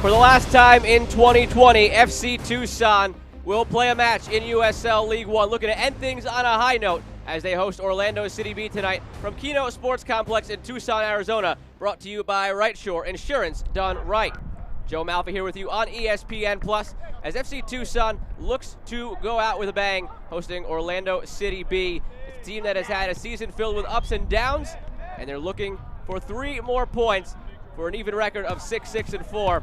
For the last time in 2020, FC Tucson will play a match in USL League One, looking to end things on a high note as they host Orlando City B tonight from Keynote Sports Complex in Tucson, Arizona, brought to you by Right Shore Insurance Done Right. Joe Malfa here with you on ESPN Plus as FC Tucson looks to go out with a bang, hosting Orlando City B. It's a team that has had a season filled with ups and downs, and they're looking for 3 more points for an even record of 6-6-4.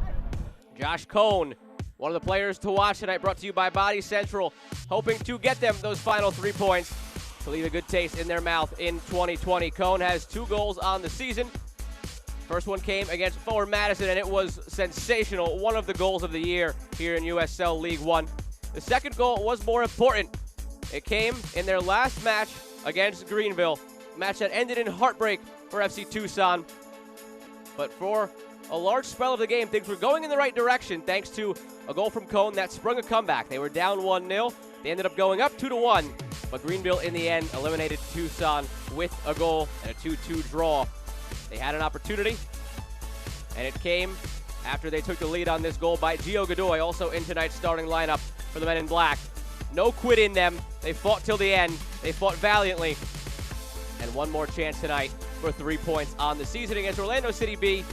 Josh Cohn, one of the players to watch tonight, brought to you by Body Central, hoping to get them those final 3 points to leave a good taste in their mouth in 2020. Cohn has 2 goals on the season. First one came against Forward Madison, and it was sensational. One of the goals of the year here in USL League One. The second goal was more important. It came in their last match against Greenville, a match that ended in heartbreak for FC Tucson. But for a large spell of the game, things were going in the right direction thanks to a goal from Cohn that sprung a comeback. They were down 1-0. They ended up going up 2-1, but Greenville in the end eliminated Tucson with a goal and a 2-2 draw. They had an opportunity, and it came after they took the lead on this goal by Gio Godoy, also in tonight's starting lineup for the Men in Black. No quit in them. They fought till the end. They fought valiantly, and one more chance tonight for 3 points on the season against Orlando City B,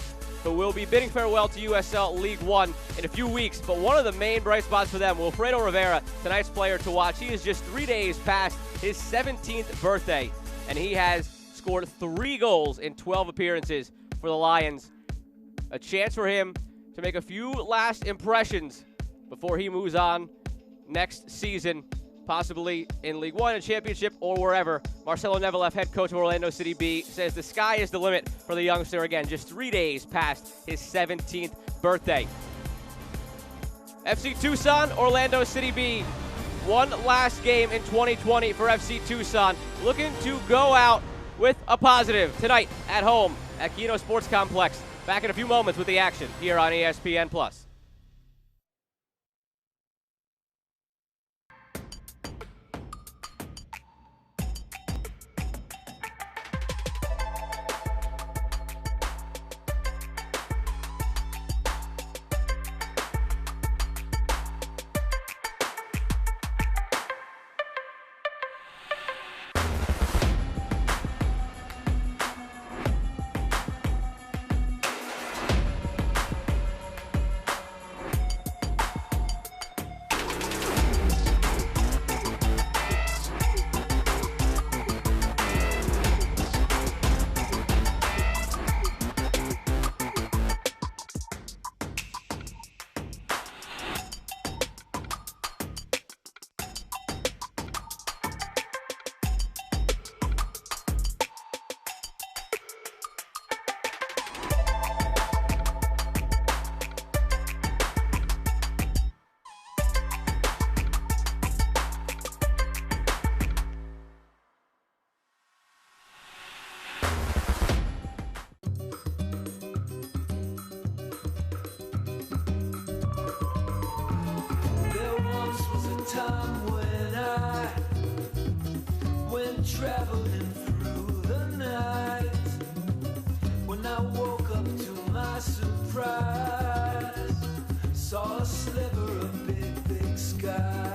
who will be bidding farewell to USL League One in a few weeks. But one of the main bright spots for them, Wilfredo Rivera, tonight's player to watch. He is just 3 days past his 17th birthday, and he has scored 3 goals in 12 appearances for the Lions. A chance for him to make a few last impressions before he moves on next season, possibly in League One, a championship, or wherever. Marcelo Nevileff, head coach of Orlando City B, says the sky is the limit for the youngster again, just 3 days past his 17th birthday. FC Tucson, Orlando City B. One last game in 2020 for FC Tucson, looking to go out with a positive tonight at home at Keynote Sports Complex. Back in a few moments with the action here on ESPN Plus. Time when I went traveling through the night, when I woke up to my surprise, saw a sliver of big, big sky.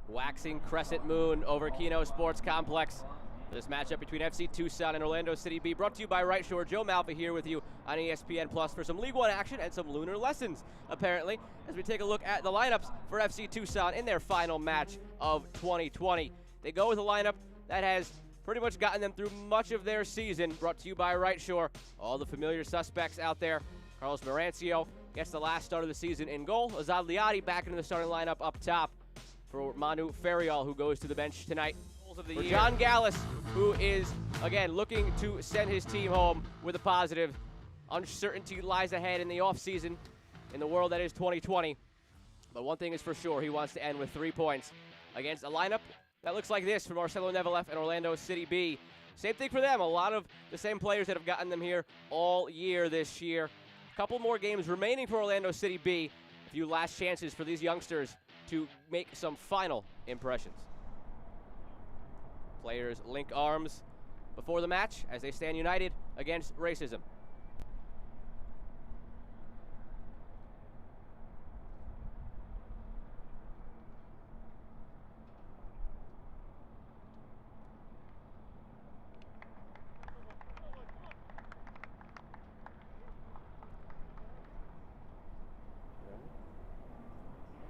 Waxing crescent moon over Keynote Sports Complex for this matchup between FC Tucson and Orlando City B, brought to you by Right Shore. Joe Malfa here with you on ESPN Plus for some League One action and some lunar lessons, apparently, as we take a look at the lineups for FC Tucson in their final match of 2020. They go with a lineup that has pretty much gotten them through much of their season, brought to you by Right Shore. All the familiar suspects out there. Carlos Marancio gets the last start of the season in goal. Azad Liadi back into the starting lineup up top for Manu Ferriol, who goes to the bench tonight. of the year. John Gallus, who is, again, looking to send his team home with a positive. Uncertainty lies ahead in the offseason in the world that is 2020. But one thing is for sure, he wants to end with 3 points against a lineup that looks like this for Marcelo Nevelet and Orlando City B. Same thing for them. A lot of the same players that have gotten them here all year this year. A couple more games remaining for Orlando City B. A few last chances for these youngsters to make some final impressions. Players link arms before the match as they stand united against racism.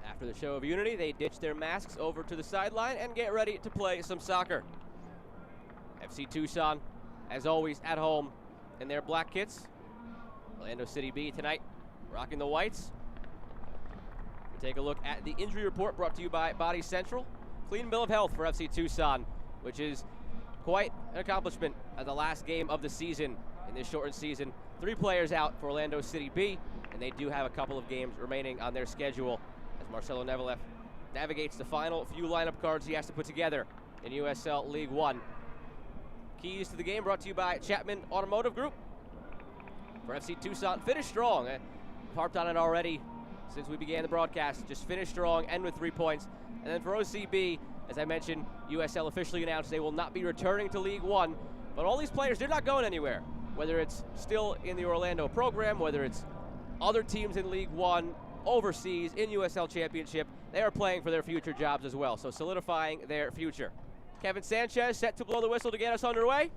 After the show of unity, they ditch their masks over to the sideline and get ready to play some soccer. FC Tucson, as always, at home in their black kits. Orlando City B tonight, rocking the whites. We take a look at the injury report brought to you by Body Central. Clean bill of health for FC Tucson, which is quite an accomplishment at the last game of the season in this shortened season. 3 players out for Orlando City B, and they do have a couple of games remaining on their schedule as Marcelo Nevelet navigates the final few lineup cards he has to put together in USL League One. Keys to the game brought to you by Chapman Automotive Group. For FC Tucson, finish strong. I've harped on it already since we began the broadcast. Just finish strong, end with 3 points. And then for OCB, as I mentioned, USL officially announced they will not be returning to League One. But all these players, they're not going anywhere. Whether it's still in the Orlando program, whether it's other teams in League One, overseas, in USL Championship, they are playing for their future jobs as well, so solidifying their future. Kevin Sanchez set to blow the whistle to get us underway.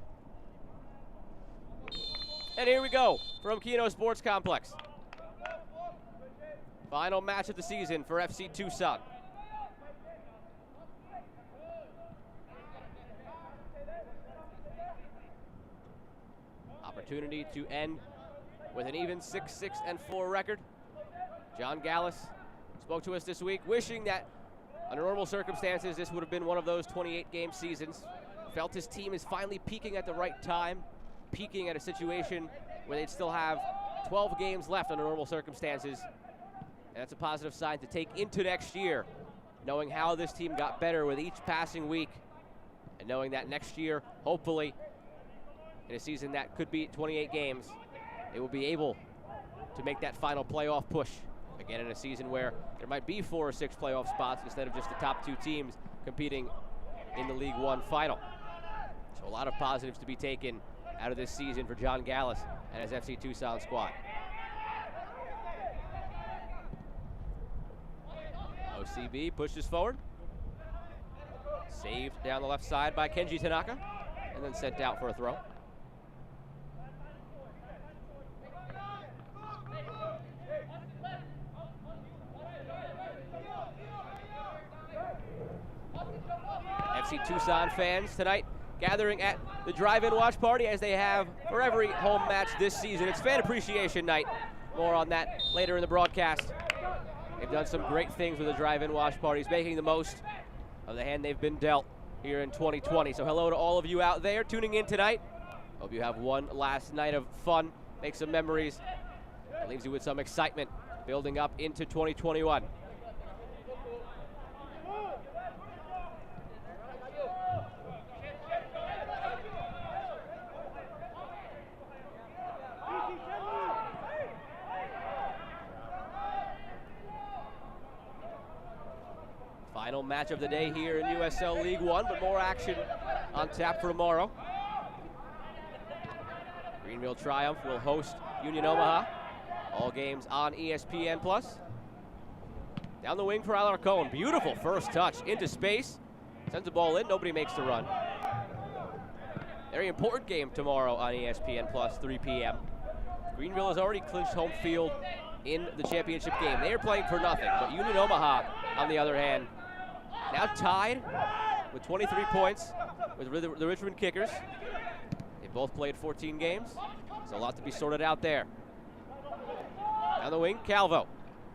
And here we go from Keno Sports Complex. Final match of the season for FC Tucson. Opportunity to end with an even 6-6-4 record. John Gallus spoke to us this week, wishing that under normal circumstances this would have been one of those 28-game seasons. Felt his team is finally peaking at the right time, peaking at a situation where they'd still have 12 games left under normal circumstances. And that's a positive sign to take into next year, knowing how this team got better with each passing week, and knowing that next year, hopefully, in a season that could be 28 games, they will be able to make that final playoff push. Again, in a season where there might be 4 or 6 playoff spots instead of just the top 2 teams competing in the League One final. So a lot of positives to be taken out of this season for John Gallus and his FC Tucson squad. OCB pushes forward. Saved down the left side by Kenji Tanaka, and then sent out for a throw. FC Tucson fans tonight gathering at the drive-in watch party as they have for every home match this season. It's fan appreciation night. More on that later in the broadcast. They've done some great things with the drive-in watch parties, making the most of the hand they've been dealt here in 2020. So hello to all of you out there tuning in tonight. Hope you have one last night of fun, make some memories. It leaves you with some excitement building up into 2021. Final match of the day here in USL League One, but more action on tap for tomorrow. Greenville Triumph will host Union Omaha. All games on ESPN+. Down the wing for Alarcon. Beautiful first touch into space. Sends the ball in, nobody makes the run. Very important game tomorrow on ESPN+, 3 p.m. Greenville has already clinched home field in the championship game. They are playing for nothing, but Union Omaha, on the other hand, now tied with 23 points with the Richmond Kickers. They both played 14 games, so a lot to be sorted out there. Down the wing, Calvo.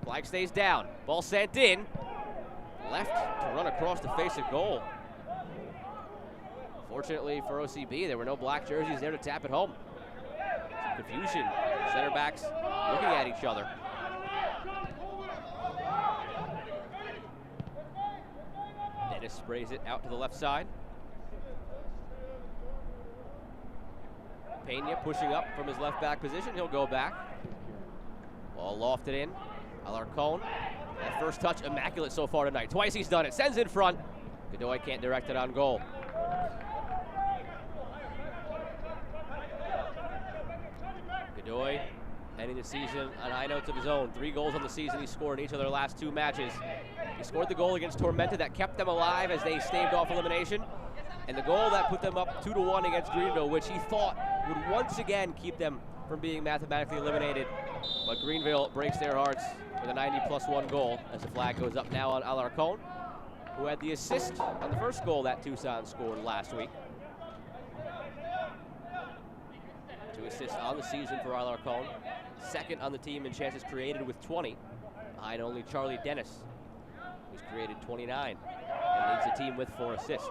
Flag stays down. Ball sent in. Left to run across the face of goal. Fortunately for OCB, there were no black jerseys there to tap it home. Some confusion. Center backs looking at each other. Dennis sprays it out to the left side. Pena pushing up from his left back position. He'll go back. Ball lofted in. Alarcon. That first touch, immaculate so far tonight. Twice he's done it. Sends in front. Godoy can't direct it on goal. Godoy ending the season on high notes of his own. 3 goals on the season he scored in each of their last 2 matches. He scored the goal against Tormenta that kept them alive as they staved off elimination, and the goal that put them up 2-1 against Greenville, which he thought would once again keep them from being mathematically eliminated. But Greenville breaks their hearts with a 90+1 goal as the flag goes up now on Alarcon, who had the assist on the first goal that Tucson scored last week. 2 assists on the season for Alarcon. Second on the team in chances created with 20. Behind only Charlie Dennis, who's created 29 and leads the team with 4 assists.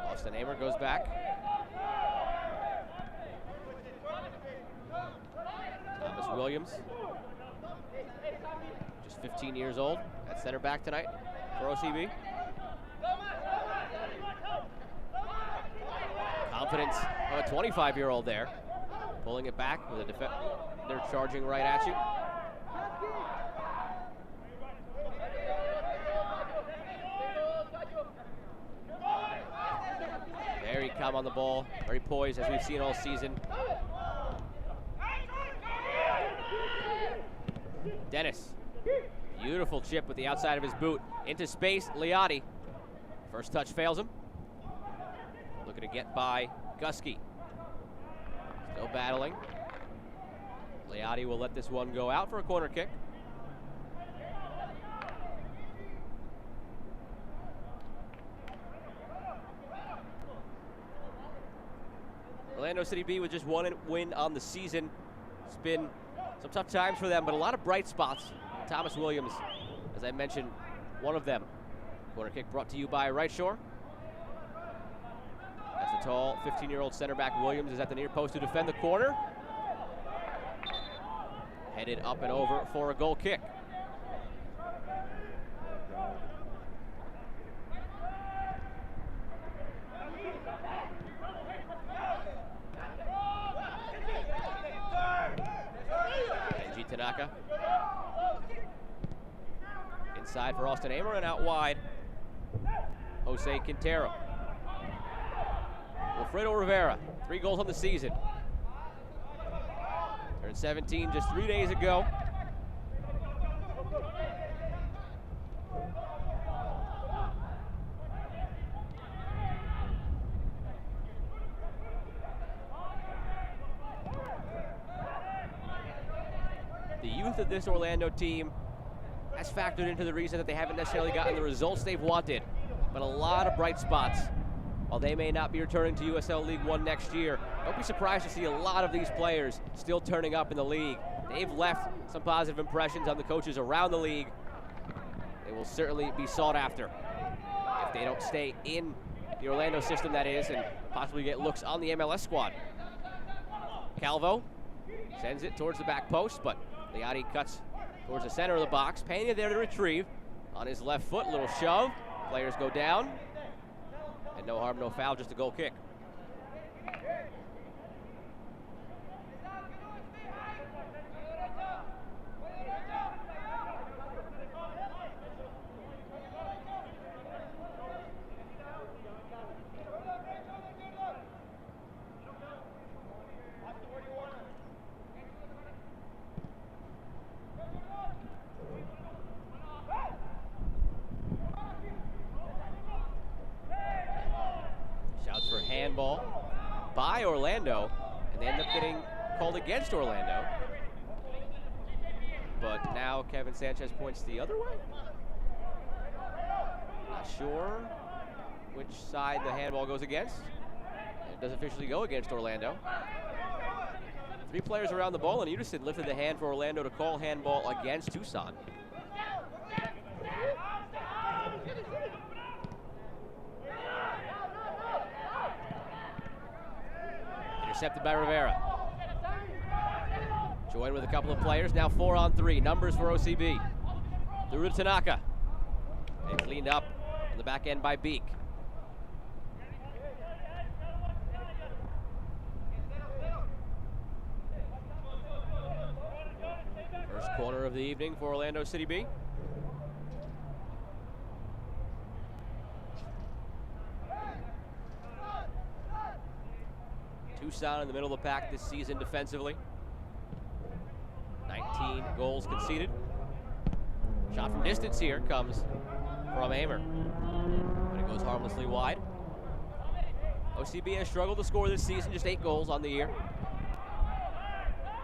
Austin Amer goes back. Thomas Williams, just 15 years old, at center back tonight for OCB. Confidence of a 25-year-old there, pulling it back with a defender charging right at you. Very calm on the ball, very poised as we've seen all season. Dennis, beautiful chip with the outside of his boot into space. Liotti, first touch fails him. Looking to get by Gusky. Still battling. Liotti will let this one go out for a corner kick. Orlando City B with just 1 win on the season. It's been some tough times for them, but a lot of bright spots. Thomas Williams, as I mentioned, one of them. Corner kick brought to you by Right Shore. As the tall 15-year-old center back Williams is at the near post to defend the corner. Headed up and over for a goal kick. Kenji Tanaka. Inside for Austin Amer and out wide, Jose Quintero. Wilfredo Rivera, 3 goals on the season. Turned 17 just 3 days ago. The youth of this Orlando team has factored into the reason that they haven't necessarily gotten the results they've wanted, but a lot of bright spots. While they may not be returning to USL League One next year, don't be surprised to see a lot of these players still turning up in the league. They've left some positive impressions on the coaches around the league. They will certainly be sought after if they don't stay in the Orlando system, that is, and possibly get looks on the MLS squad. Calvo sends it towards the back post, but Liotti cuts towards the center of the box. Pena there to retrieve on his left foot, little shove. Players go down. And no harm, no foul, just a goal kick. Handball by Orlando, and they end up getting called against Orlando. But now Kevin Sanchez points the other way. Not sure which side the handball goes against. It does officially go against Orlando. 3 players around the ball, and Udison lifted the hand for Orlando to call handball against Tucson. Intercepted by Rivera. Joined with a couple of players, now 4-on-3. Numbers for OCB. Through to Tanaka. And cleaned up on the back end by Beek. First corner of the evening for Orlando City B. Tucson in the middle of the pack this season defensively. 19 goals conceded. Shot from distance here comes from Hamer. But it goes harmlessly wide. OCB has struggled to score this season, just 8 goals on the year.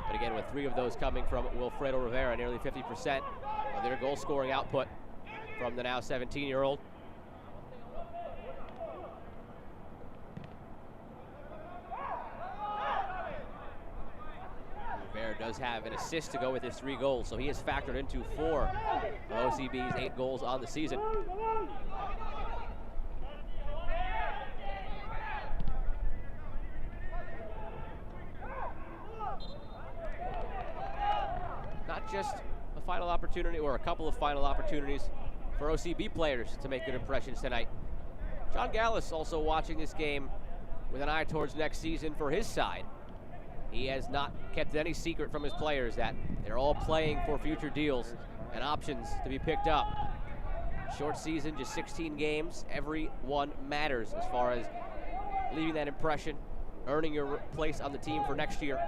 But again, with 3 of those coming from Wilfredo Rivera, nearly 50% of their goal scoring output from the now 17-year-old. Rivera does have an assist to go with his 3 goals, so he is factored into 4 of OCB's 8 goals on the season. Not just a final opportunity or a couple of final opportunities for OCB players to make good impressions tonight. John Gallus also watching this game with an eye towards next season for his side. He has not kept any secret from his players that they're all playing for future deals and options to be picked up. Short season, just 16 games. Every one matters as far as leaving that impression, earning your place on the team for next year.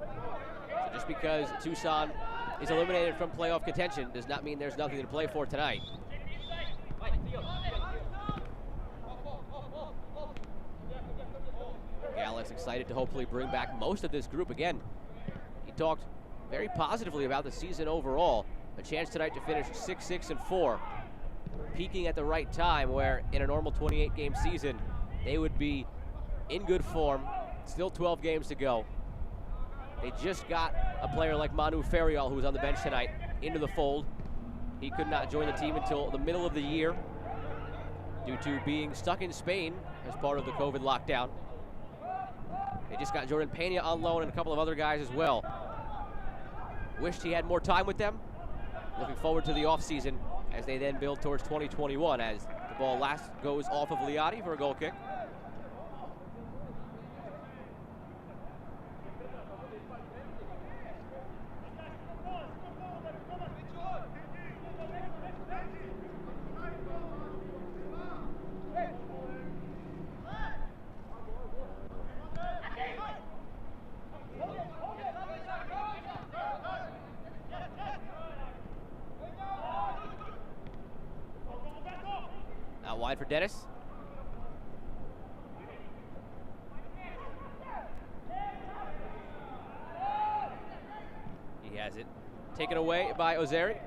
So just because Tucson is eliminated from playoff contention does not mean there's nothing to play for tonight. Gallus excited to hopefully bring back most of this group again. He talked very positively about the season overall. A chance tonight to finish 6-6-4, peaking at the right time where in a normal 28-game season, they would be in good form, still 12 games to go. They just got a player like Manu Ferriol, who was on the bench tonight, into the fold. He could not join the team until the middle of the year due to being stuck in Spain as part of the COVID lockdown. They just got Jordan Pena on loan and a couple of other guys as well. Wished he had more time with them. Looking forward to the offseason as they then build towards 2021 as the ball last goes off of Liotti for a goal kick. Out wide for Dennis. He has it taken away by Ozeri.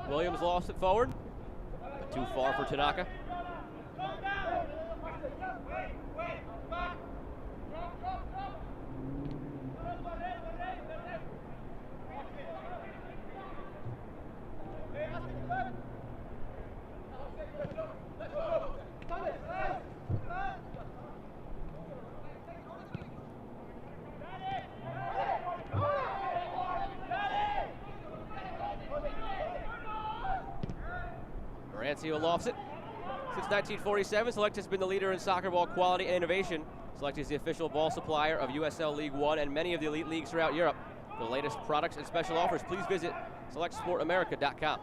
Williams lost it forward, but too far for Tanaka. Rancio lofts it. Since 1947, Select has been the leader in soccer ball quality and innovation. Select is the official ball supplier of USL League One and many of the elite leagues throughout Europe. For the latest products and special offers, please visit selectsportamerica.com.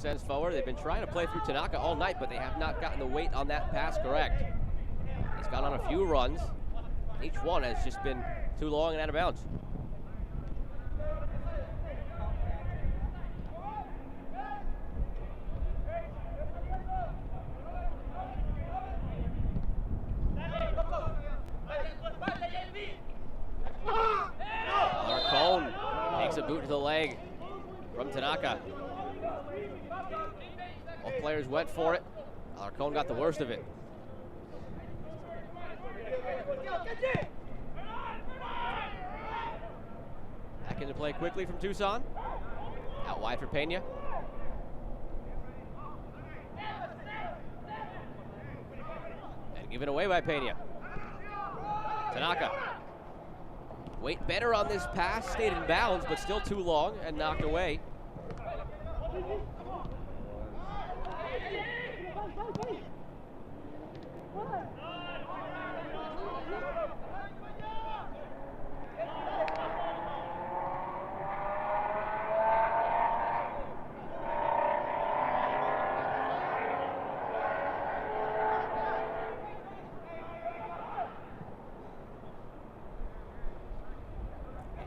sends forward. They've been trying to play through Tanaka all night, but they have not gotten the weight on that pass correct. He's gone on a few runs. Each one has just been too long and out of bounds. Alarcon takes a boot to the leg from Tanaka. Both players went for it. Alarcon got the worst of it. Back into play quickly from Tucson. Out wide for Pena. And given away by Pena. Tanaka. Weight better on this pass, stayed in bounds, but still too long and knocked away.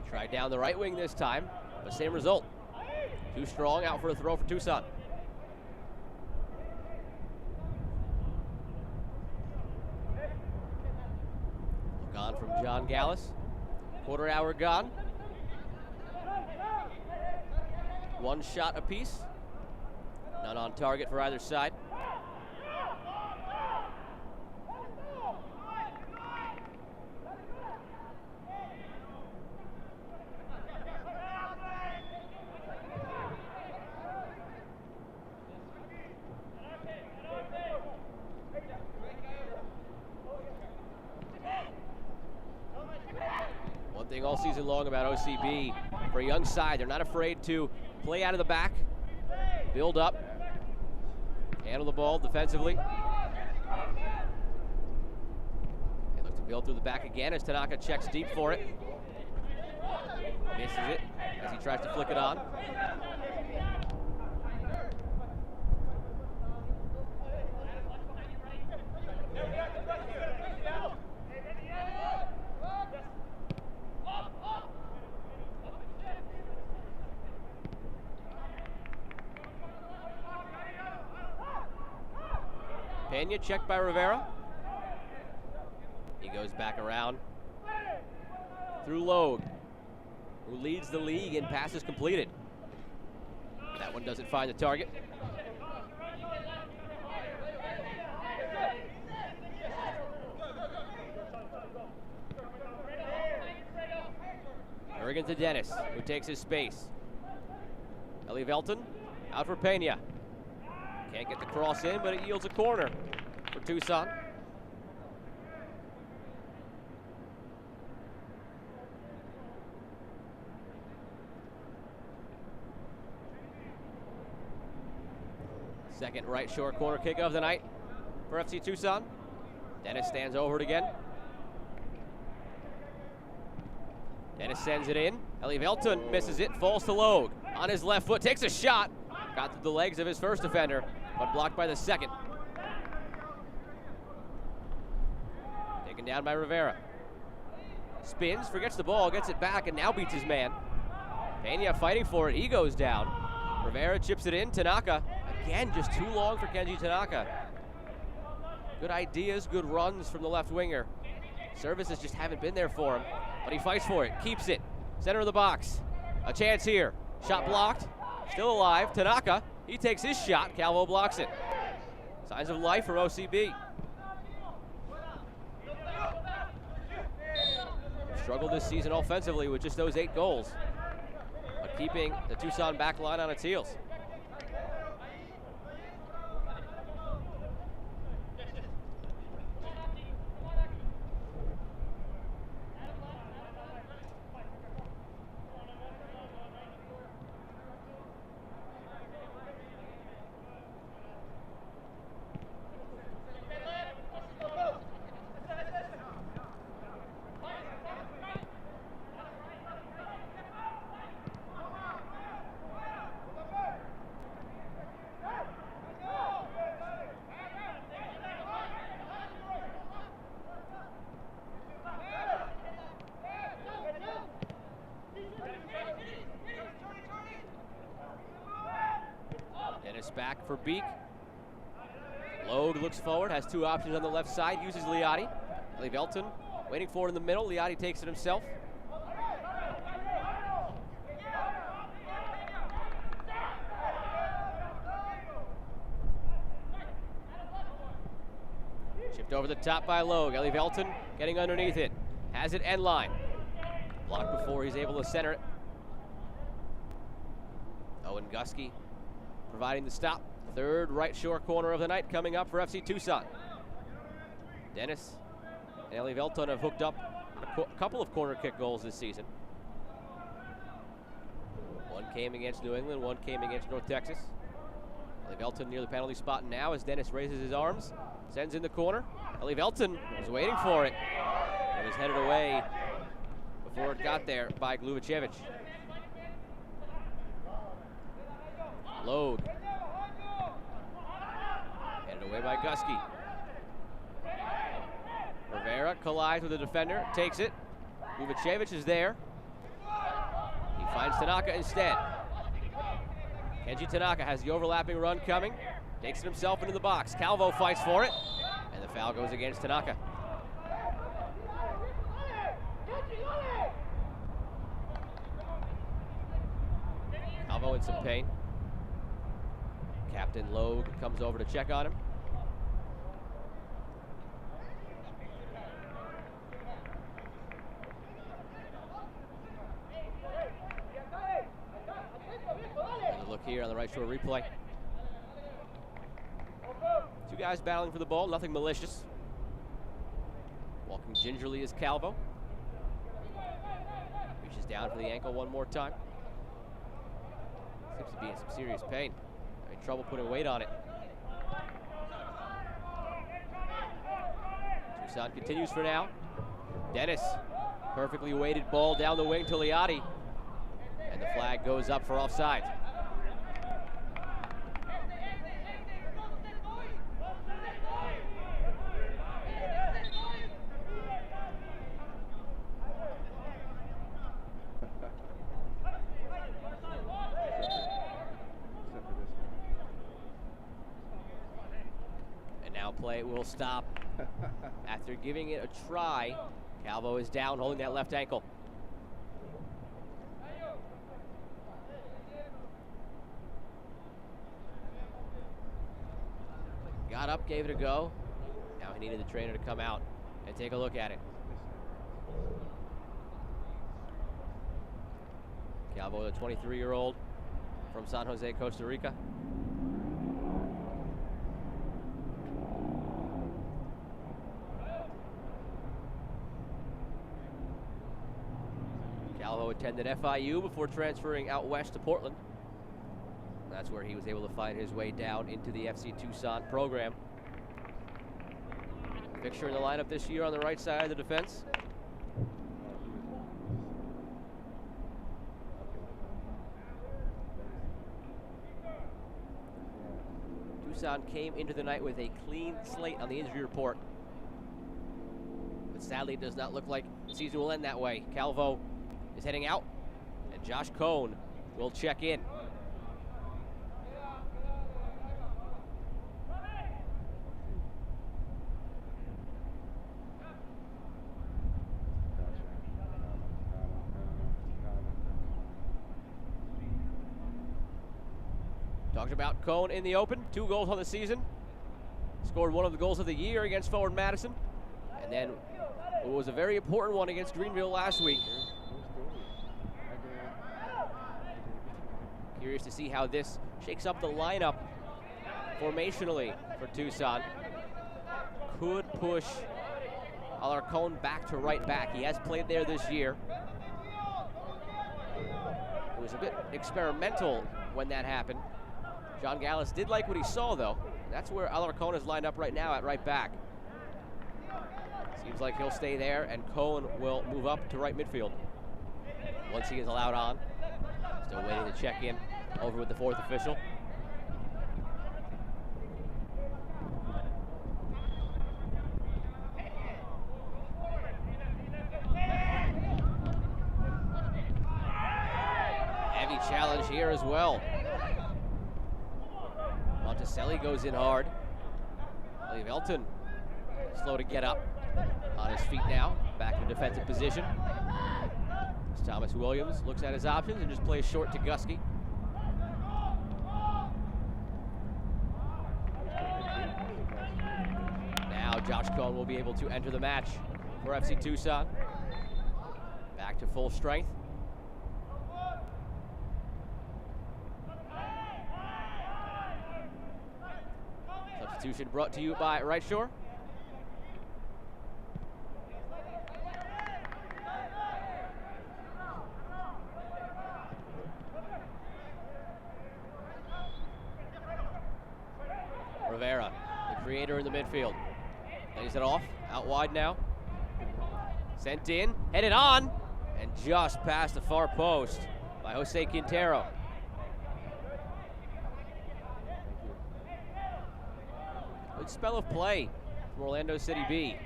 Tried down the right wing this time, but same result. Too strong, out for a throw for Tucson. Gone from John Gallus. Quarter hour gone. One shot apiece. None on target for either side. One thing all season long about OCB, for a young side, they're not afraid to play out of the back, build up, handle the ball defensively. They look to build through the back again as Tanaka checks deep for it. Misses it as he tries to flick it on. Pena checked by Rivera. He goes back around through Logue, who leads the league in passes completed. That one doesn't find the target. Bergen to Dennis, who takes his space. Ellie Velton out for Pena. Can't get the cross in, but it yields a corner for Tucson. Second right shore corner kick of the night for FC Tucson. Dennis stands over it again. Dennis sends it in. Ellie Velton misses it, falls to Logue. On his left foot, takes a shot. Got through the legs of his first defender, but blocked by the second. Taken down by Rivera. Spins, forgets the ball, gets it back, and now beats his man. Pena fighting for it, he goes down. Rivera chips it in, Tanaka. Again, just too long for Kenji Tanaka. Good ideas, good runs from the left winger. Services just haven't been there for him, but he fights for it, keeps it. Center of the box, a chance here. Shot blocked, still alive. Tanaka, he takes his shot, Calvo blocks it. Signs of life from OCB. Struggled this season offensively with just those 8 goals, but keeping the Tucson back line on its heels. back for Beek. Logue looks forward, has two options on the left side, uses Liotti. Velton waiting for it in the middle. Liotti takes it himself. Shipped over the top by Logue. Velton getting underneath it. Has it end line. Blocked before he's able to center it. Owen Gusky providing the stop. Third right shore corner of the night coming up for FC Tucson. Dennis and Velton have hooked up a couple of corner kick goals this season. One came against New England, one came against North Texas. Velton near the penalty spot now as Dennis raises his arms, sends in the corner. Velton was waiting for it. It was headed away before it got there by Gluvacevic. Logue. Headed away by Gusky. Rivera collides with the defender, takes it. Gluvacevic is there. He finds Tanaka instead. Kenji Tanaka has the overlapping run coming. Takes it himself into the box. Calvo fights for it. And the foul goes against Tanaka. Calvo in some pain. Captain Logue comes over to check on him. And a look here on the right shore replay. Two guys battling for the ball, nothing malicious. Walking gingerly is Calvo. Reaches down for the ankle one more time. Seems to be in some serious pain. Having trouble putting weight on it. Tucson continues for now. Dennis, perfectly weighted ball down the wing to Liotti. And the flag goes up for offside. Play will stop after giving it a try. Calvo is down, holding that left ankle. Got up, gave it a go. Now he needed the trainer to come out and take a look at it. Calvo, the 23-year-old from San Jose, Costa Rica. Calvo attended FIU before transferring out west to Portland. That's where he was able to find his way down into the FC Tucson program. Fixture in the lineup this year on the right side of the defense. Tucson came into the night with a clean slate on the injury report. But sadly, it does not look like the season will end that way. Calvo is heading out, and Josh Cohn will check in. Talked about Cohn in the open, 2 goals on the season. Scored one of the goals of the year against Forward Madison. And then it was a very important one against Greenville last week. Curious to see how this shakes up the lineup formationally for Tucson. Could push Alarcon back to right back. He has played there this year. It was a bit experimental when that happened. John Gallus did like what he saw, though. That's where Alarcon is lined up right now at right back. Seems like he'll stay there, and Cohen will move up to right midfield once he is allowed on. Still waiting to check in over with the 4th official. Heavy challenge here as well. Monticelli goes in hard. Elton slow to get up. On his feet now, back in defensive position. As Thomas Williams looks at his options and just plays short to Gusky. Now Josh Cohn will be able to enter the match for FC Tucson. Back to full strength. Substitution brought to you by Right Shore. Rivera, the creator in the midfield. Lays it off, out wide now. Sent in, headed on, and just past the far post by Jose Quintero. Good spell of play from Orlando City B.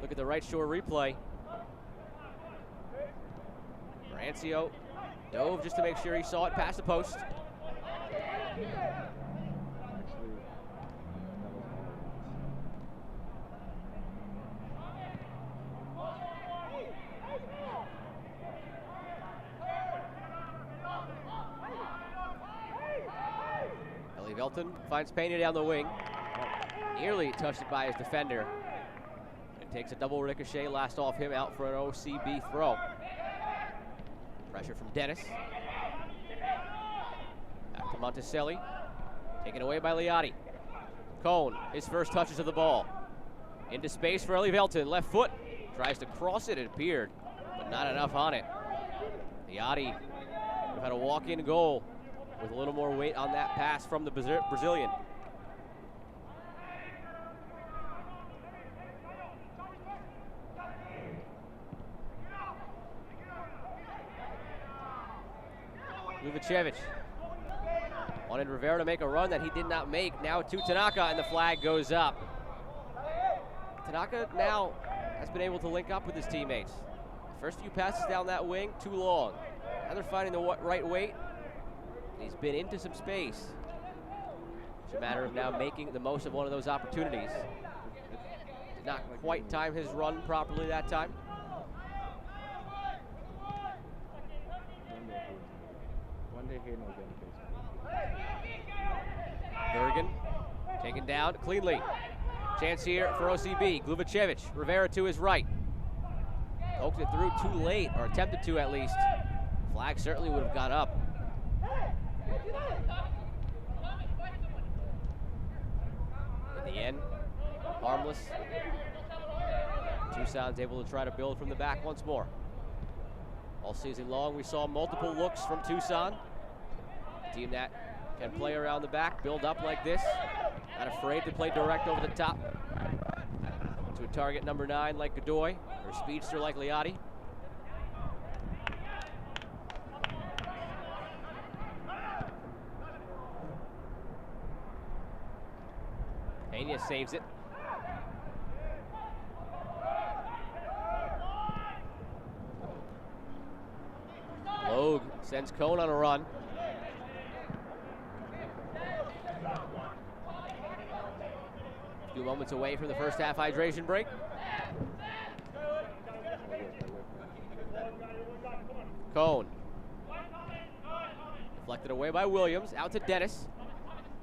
Look at the Right Shore replay. Marancio dove just to make sure he saw it past the post. Elton finds Pena down the wing. Nearly touched it by his defender. And takes a double ricochet, last off him, out for an OCB throw. Pressure from Dennis. Back to Monticelli. Taken away by Liotti. Cohn, his first touches of the ball. Into space for Eli Velton. Left foot. Tries to cross it, it appeared, but not enough on it. Liotti would have had a walk-in goal with a little more weight on that pass from the Brazilian. Luvacevic wanted Rivera to make a run that he did not make. Now to Tanaka, and the flag goes up. Tanaka now has been able to link up with his teammates. First few passes down that wing, too long. Now they're finding the right weight. He's been into some space. It's a matter of now making the most of one of those opportunities. Did not quite time his run properly that time. Bergen taken down cleanly. Chance here for OCB. Gluvacevic, Rivera to his right. Poked it through too late, or attempted to at least. Flag certainly would have gone up. In the end, harmless. Tucson's able to try to build from the back once more. All season long, we saw multiple looks from Tucson. A team that can play around the back, build up like this. Not afraid to play direct over the top to a target number 9 like Godoy, or speedster like Liotti. Pena saves it. Logue sends Cohn on a run. A few moments away from the first half hydration break. Cohn. Deflected away by Williams, out to Dennis.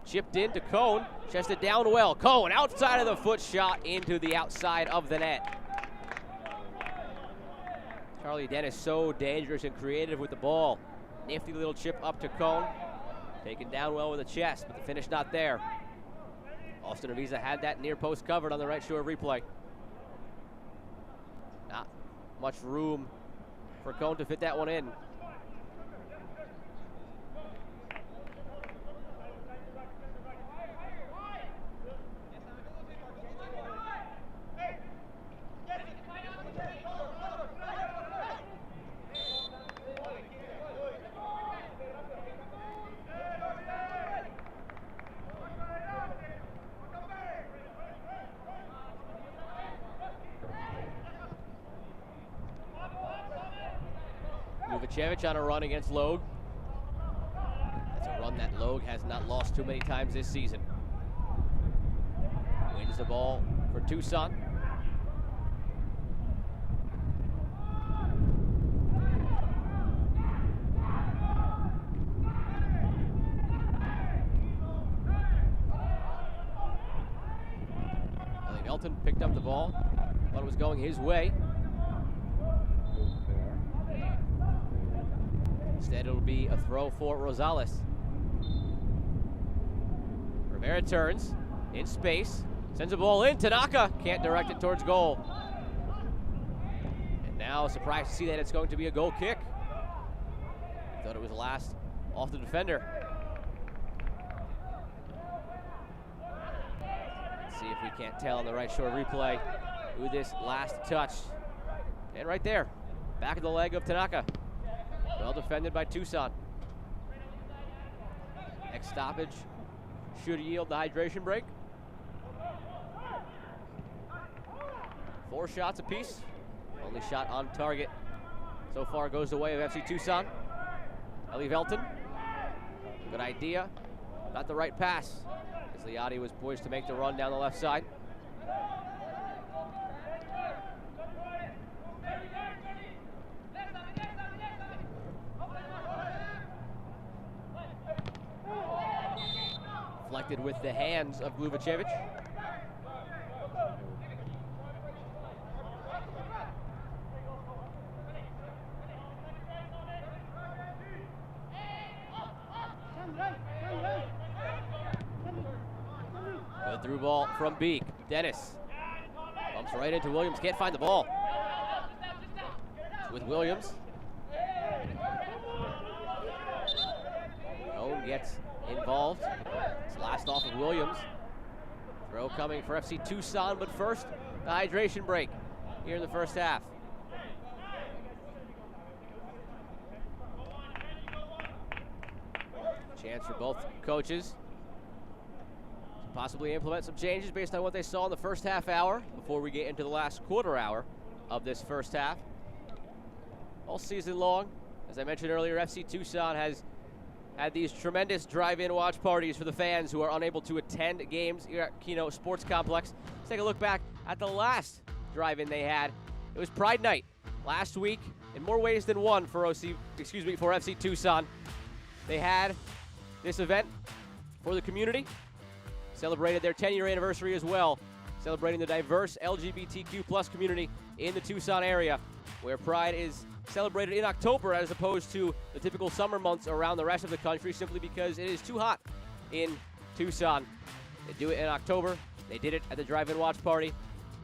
Chipped in to Cohn, chested down well. Cohn outside of the foot, shot into the outside of the net. Charlie Dennis so dangerous and creative with the ball. Nifty little chip up to Cohn. Taken down well with the chest, but the finish not there. Austin Avisa had that near post covered on the Right Shore replay. Not much room for Cohn to fit that one in. Luvacevic on a run against Logue. That's a run that Logue has not lost too many times this season. Moves the ball for Tucson. Elton picked up the ball. Thought it was going his way. Instead, it'll be a throw for Rosales. Rivera turns in space, sends the ball in. Tanaka can't direct it towards goal. And now, surprised to see that it's going to be a goal kick. Thought it was last off the defender. Let's see if we can't tell on the right short replay who this last touch. And right there, back of the leg of Tanaka. Well defended by Tucson. Next stoppage should yield the hydration break. 4 shots apiece. Only shot on target so far goes the way of FC Tucson. Ellie Velton. Good idea. Not the right pass. As Liotti was poised to make the run down the left side. Deflected with the hands of Gluvacevic. Good through ball from Beek. Dennis bumps right into Williams. Can't find the ball. With Williams. Cone gets involved. It's last off of Williams. Throw coming for FC Tucson, but first, the hydration break here in the first half. Chance for both coaches to possibly implement some changes based on what they saw in the first half hour before we get into the last quarter hour of this first half. All season long, as I mentioned earlier, FC Tucson has had these tremendous drive-in watch parties for the fans who are unable to attend games here at Keno Sports Complex. Let's take a look back at the last drive-in they had. It was Pride Night last week in more ways than one for FC Tucson. They had this event for the community, celebrated their 10-year anniversary as well, celebrating the diverse LGBTQ plus community in the Tucson area, where Pride is celebrated in October as opposed to the typical summer months around the rest of the country, simply because it is too hot in Tucson. They do it in October. They did it at the drive-in watch party.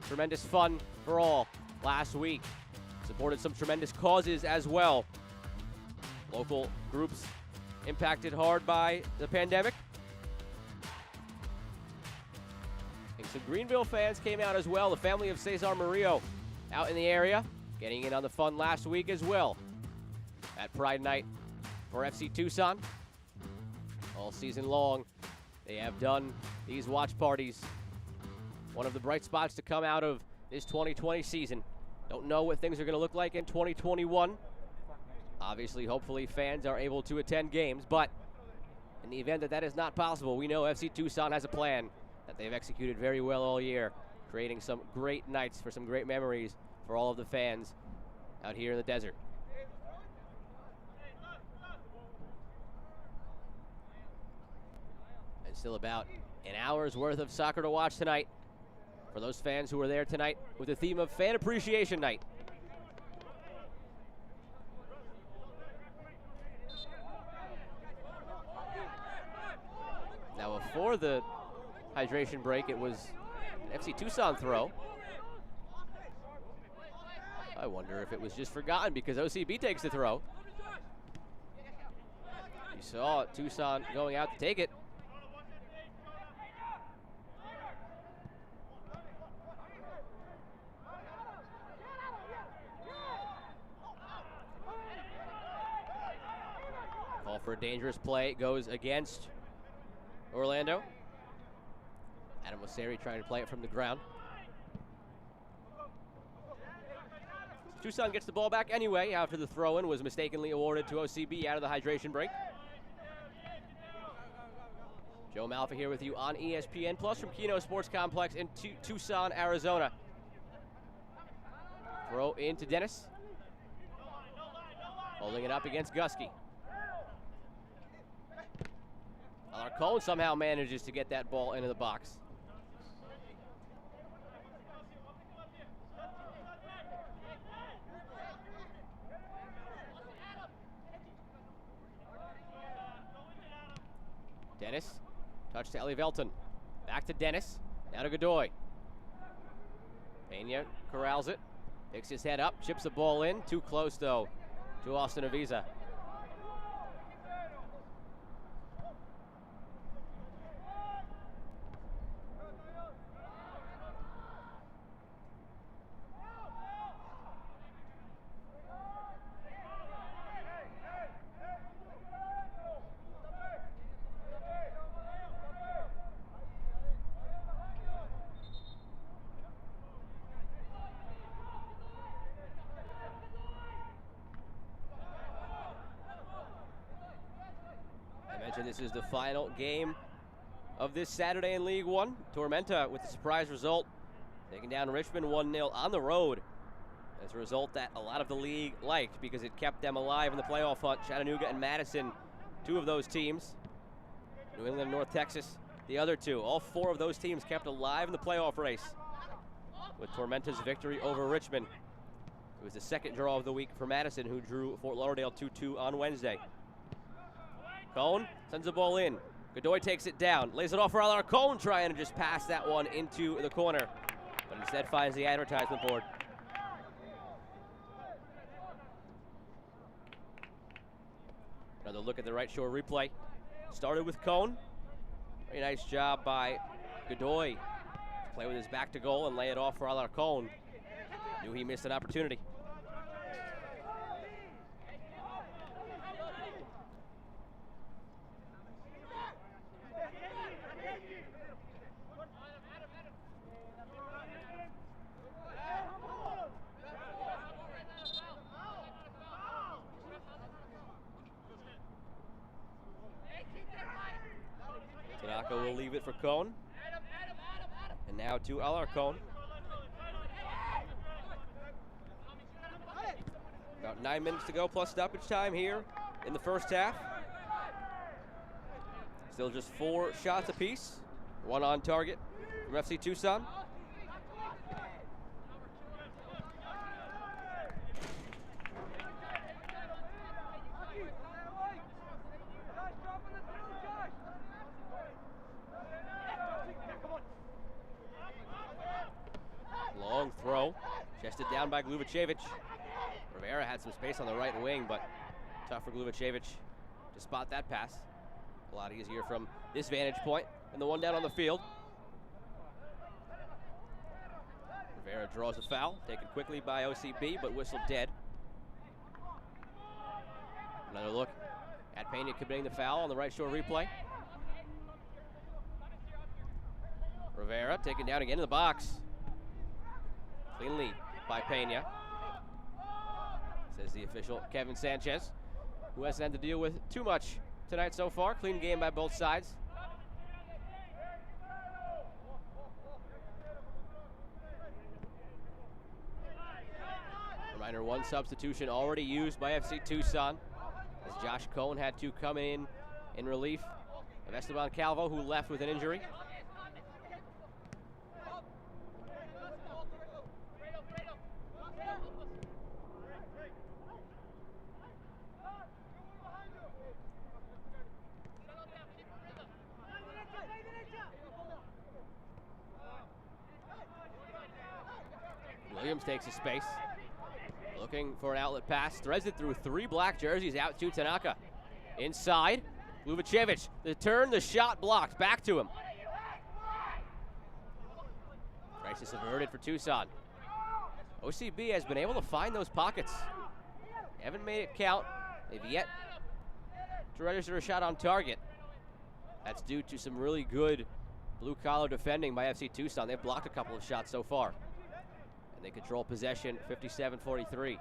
Tremendous fun for all last week. Supported some tremendous causes as well. Local groups impacted hard by the pandemic. And some Greenville fans came out as well. The family of Cesar Murillo out in the area, getting in on the fun last week as well at Pride Night for FC Tucson. All season long, they have done these watch parties. One of the bright spots to come out of this 2020 season. Don't know what things are going to look like in 2021. Obviously, hopefully, fans are able to attend games, but in the event that that is not possible, we know FC Tucson has a plan that they've executed very well all year, creating some great nights for some great memories for all of the fans out here in the desert. And still about an hour's worth of soccer to watch tonight for those fans who are there tonight with the theme of Fan Appreciation Night. Now, before the hydration break, it was an FC Tucson throw. I wonder if it was just forgotten because OCB takes the throw. You saw Tucson going out to take it. Call for a dangerous play goes against Orlando. Adam Oseri trying to play it from the ground. Tucson gets the ball back anyway after the throw-in was mistakenly awarded to OCB out of the hydration break. Joe Malfa here with you on ESPN Plus from Keno Sports Complex in Tucson, Arizona. Throw into Dennis. Holding it up against Gusky. Alarcon somehow manages to get that ball into the box. Dennis, touch to Ellie Velton. Back to Dennis, now to Godoy. Pena corrals it, picks his head up, chips the ball in. Too close, though, to Austin Avisa. This is the final game of this Saturday in League One. Tormenta with the surprise result, taking down Richmond 1-0 on the road. As a result that a lot of the league liked because it kept them alive in the playoff hunt. Chattanooga and Madison, two of those teams. New England and North Texas, the other two. All four of those teams kept alive in the playoff race with Tormenta's victory over Richmond. It was the second draw of the week for Madison, who drew Fort Lauderdale 2-2 on Wednesday. Cone sends the ball in. Godoy takes it down, lays it off for Alarcon, trying to just pass that one into the corner, but instead finds the advertisement board. Another look at the right shore replay. Started with Cone. Very nice job by Godoy to play with his back to goal and lay it off for Alarcon. Knew he missed an opportunity. Tanaka will leave it for Cone. And now to Alarcon. About 9 minutes to go plus stoppage time here in the first half. Still just 4 shots apiece. 1 on target from FC Tucson. Long throw, chested down by Gluvacevic. Rivera had some space on the right wing, but tough for Gluvacevic to spot that pass. A lot easier from this vantage point, and the one down on the field. Rivera draws a foul, taken quickly by OCB, but whistled dead. Another look at Pena committing the foul on the right shore replay. Rivera taken down again in the box. Clean lead by Pena, says the official Kevin Sanchez, who hasn't had to deal with too much tonight so far. Clean game by both sides. Reminder, 1 substitution already used by FC Tucson, as Josh Cone had to come in relief of Esteban Calvo, who left with an injury. Williams takes his space, looking for an outlet pass, threads it through 3 black jerseys out to Tanaka. Inside, Gluvacevic, the turn, the shot blocked, back to him. Crisis averted for Tucson. OCB has been able to find those pockets. They haven't made it count. They've yet to register a shot on target. That's due to some really good blue-collar defending by FC Tucson. They've blocked a couple of shots so far. And they control possession, 57-43.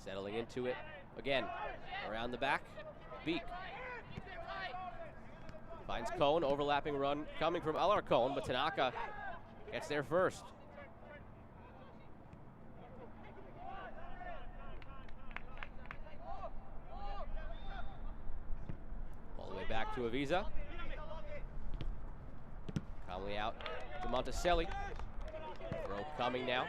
Settling into it again. Around the back, Beek. Finds Cone, overlapping run coming from Alarcon, but Tanaka gets there first. All the way back to Avisa. Calmly out to Monticelli. Throw coming now.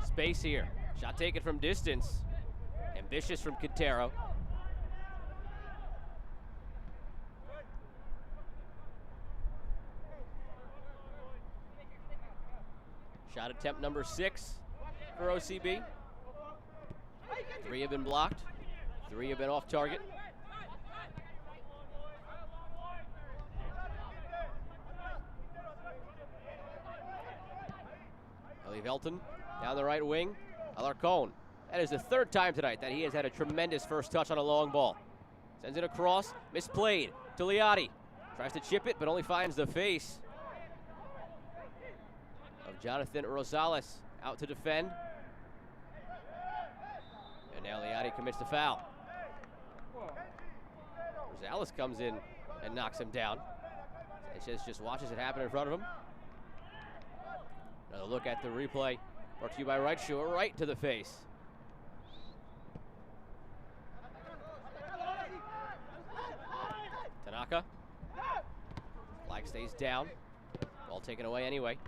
Space here. Shot taken from distance. Ambitious from Quintero. Shot attempt number 6 for OCB. 3 have been blocked. 3 have been off target. Ellie Velton down the right wing. Alarcon. That is the 3rd time tonight that he has had a tremendous first touch on a long ball. Sends it across. Misplayed to Liotti. Tries to chip it, but only finds the face of Jonathan Rosales. Out to defend. And now Liotti commits the foul. Rosales comes in and knocks him down. Sanchez just watches it happen in front of him. Another look at the replay. Brought to you by Right Shoe, right to the face. Tanaka. Flag stays down. Ball taken away anyway.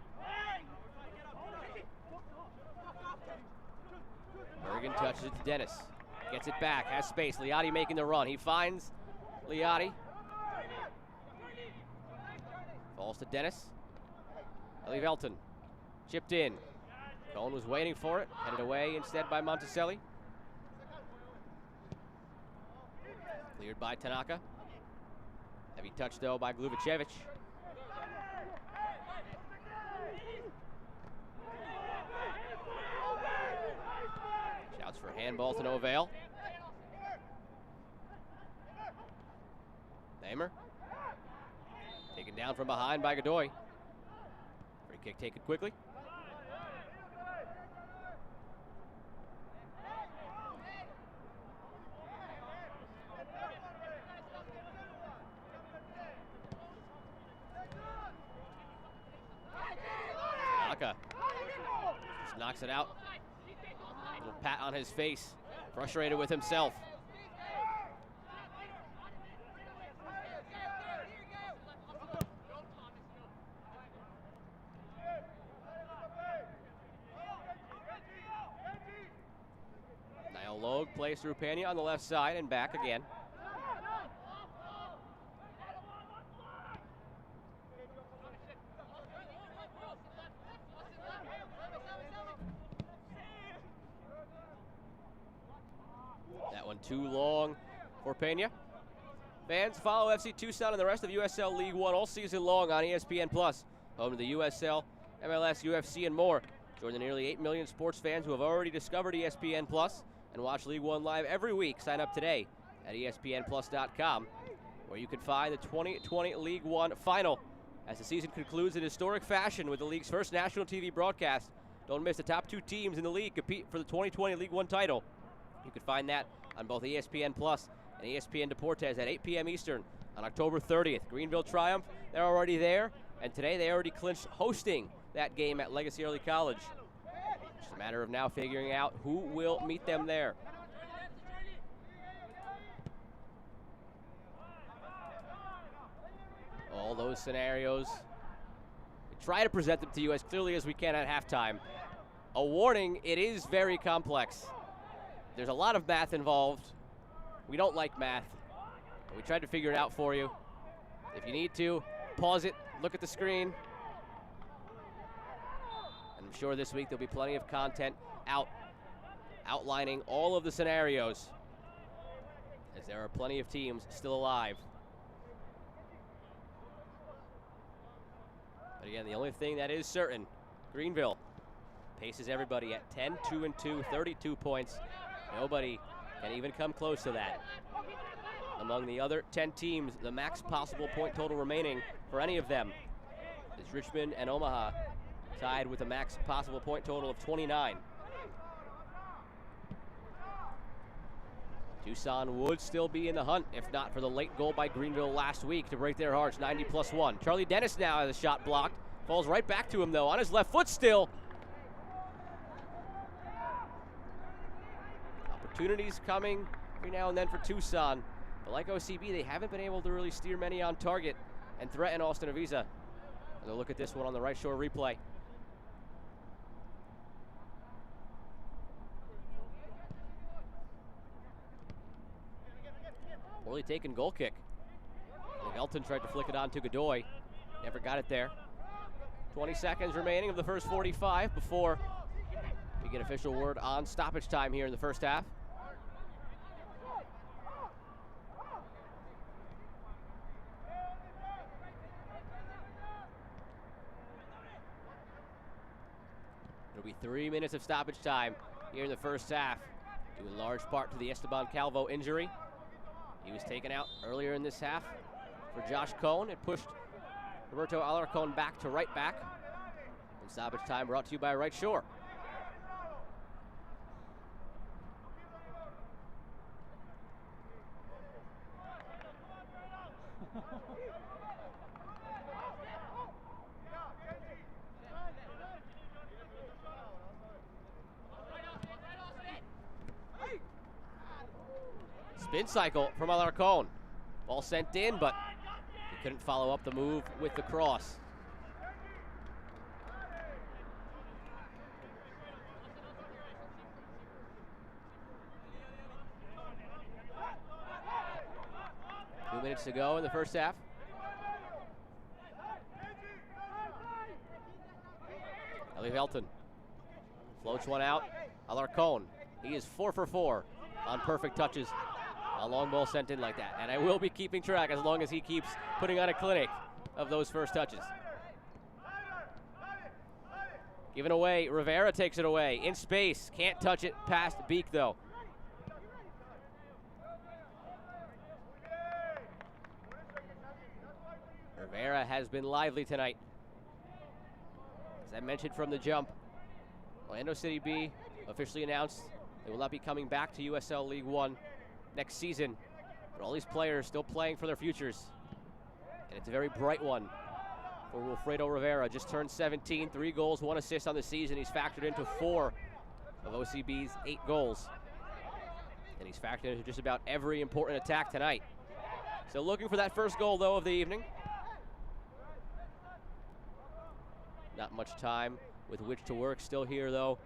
Bergen touches it to Dennis. Gets it back, has space. Liotti making the run. He finds Liotti. Falls to Dennis. Ellie Velton. Chipped in. Cone was waiting for it. Headed away instead by Monticelli. Cleared by Tanaka. Heavy touch though by Gluvacevic. Shouts for handball to no avail. Thamer. Taken down from behind by Godoy. Free kick taken quickly. Tanaka just knocks it out. Little pat on his face. Frustrated with himself. Niall Logue plays through Pena on the left side and back again. That one too long for Pena. Fans, follow FC Tucson and the rest of USL League One all season long on ESPN+. Home to the USL, MLS, UFC, and more. Join the nearly 8 million sports fans who have already discovered ESPN+, and watch League One live every week. Sign up today at ESPNplus.com, where you can find the 2020 League One final as the season concludes in historic fashion with the league's first national TV broadcast. Don't miss the top 2 teams in the league compete for the 2020 League One title. You can find that on both ESPN Plus and ESPN Deportes at 8 p.m. Eastern on October 30th. Greenville Triumph, they're already there, and today they already clinched hosting that game at Legacy Early College. Just a matter of now figuring out who will meet them there. All those scenarios, we try to present them to you as clearly as we can at halftime. A warning, it is very complex. There's a lot of math involved. We don't like math. We tried to figure it out for you. If you need to, pause it, look at the screen. And I'm sure this week there'll be plenty of content outlining all of the scenarios, as there are plenty of teams still alive. But again, the only thing that is certain, Greenville paces everybody at 10-2-2, 32 points. Nobody can even come close to that. Among the other 10 teams, the max possible point total remaining for any of them is Richmond and Omaha, tied with a max possible point total of 29. Tucson would still be in the hunt if not for the late goal by Greenville last week to break their hearts, 90+1. Charlie Dennis now has a shot blocked. Falls right back to him, though, on his left foot still. Opportunities coming every now and then for Tucson. But like OCB, they haven't been able to really steer many on target and threaten Austin Avisa. And a look at this one on the right shore replay. Poorly taken goal kick. Elton tried to flick it on to Godoy. Never got it there. 20 seconds remaining of the first 45 before we get official word on stoppage time here in the first half. It'll be 3 minutes of stoppage time here in the first half, due in large part to the Esteban Calvo injury. He was taken out earlier in this half for Josh Cohn. It pushed Roberto Alarcon back to right back. And stoppage time brought to you by Right Shore. Spin cycle from Alarcon. Ball sent in, but he couldn't follow up the move with the cross. Two minutes to go in the first half. Ellie Helton floats one out. Alarcon, he is 4 for 4 on perfect touches. A long ball sent in like that. And I will be keeping track as long as he keeps putting on a clinic of those first touches. Given away, Rivera takes it away. In space, can't touch it past Beak though. Rivera has been lively tonight. As I mentioned from the jump, Orlando City B officially announced they will not be coming back to USL League One next season, but all these players still playing for their futures. And it's a very bright one for Wilfredo Rivera. Just turned 17, 3 goals, 1 assist on the season. He's factored into 4 of OCB's 8 goals. And he's factored into just about every important attack tonight. So looking for that first goal, though, of the evening. Not much time with which to work still here, though,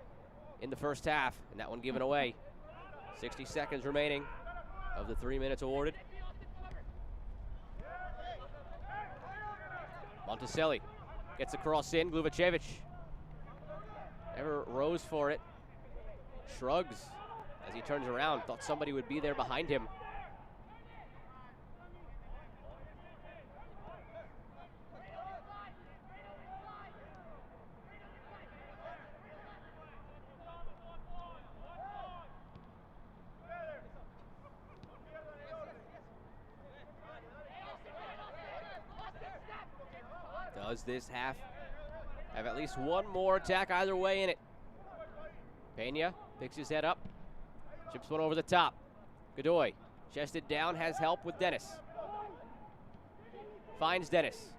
in the first half. And that one given away. 60 seconds remaining of the 3 minutes awarded. Monticelli gets a cross in. Gluvacevic never rose for it. Shrugs as he turns around. Thought somebody would be there behind him. Does this half have at least one more attack either way in it? Pena picks his head up, chips one over the top. Godoy chested down, has help with Dennis. Finds Dennis.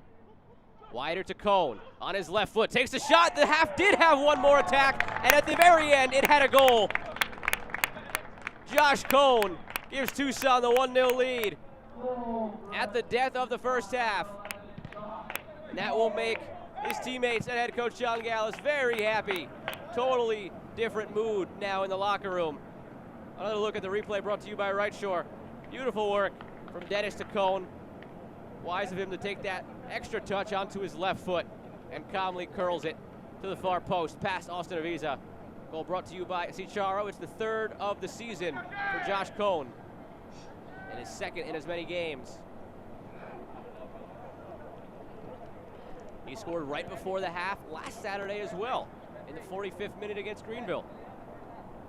Wider to Cohn on his left foot, takes a shot. The half did have one more attack, and at the very end, it had a goal. Josh Cohn gives Tucson the 1-0 lead at the death of the first half. And that will make his teammates and head coach John Gallus very happy. Totally different mood now in the locker room. Another look at the replay brought to you by Right Shore. Beautiful work from Dennis to Cone. Wise of him to take that extra touch onto his left foot and calmly curls it to the far post past Austin Avisa. Goal brought to you by Cicharo. It's the third of the season for Josh Cone and his second in as many games. He scored right before the half last Saturday as well in the 45th minute against Greenville.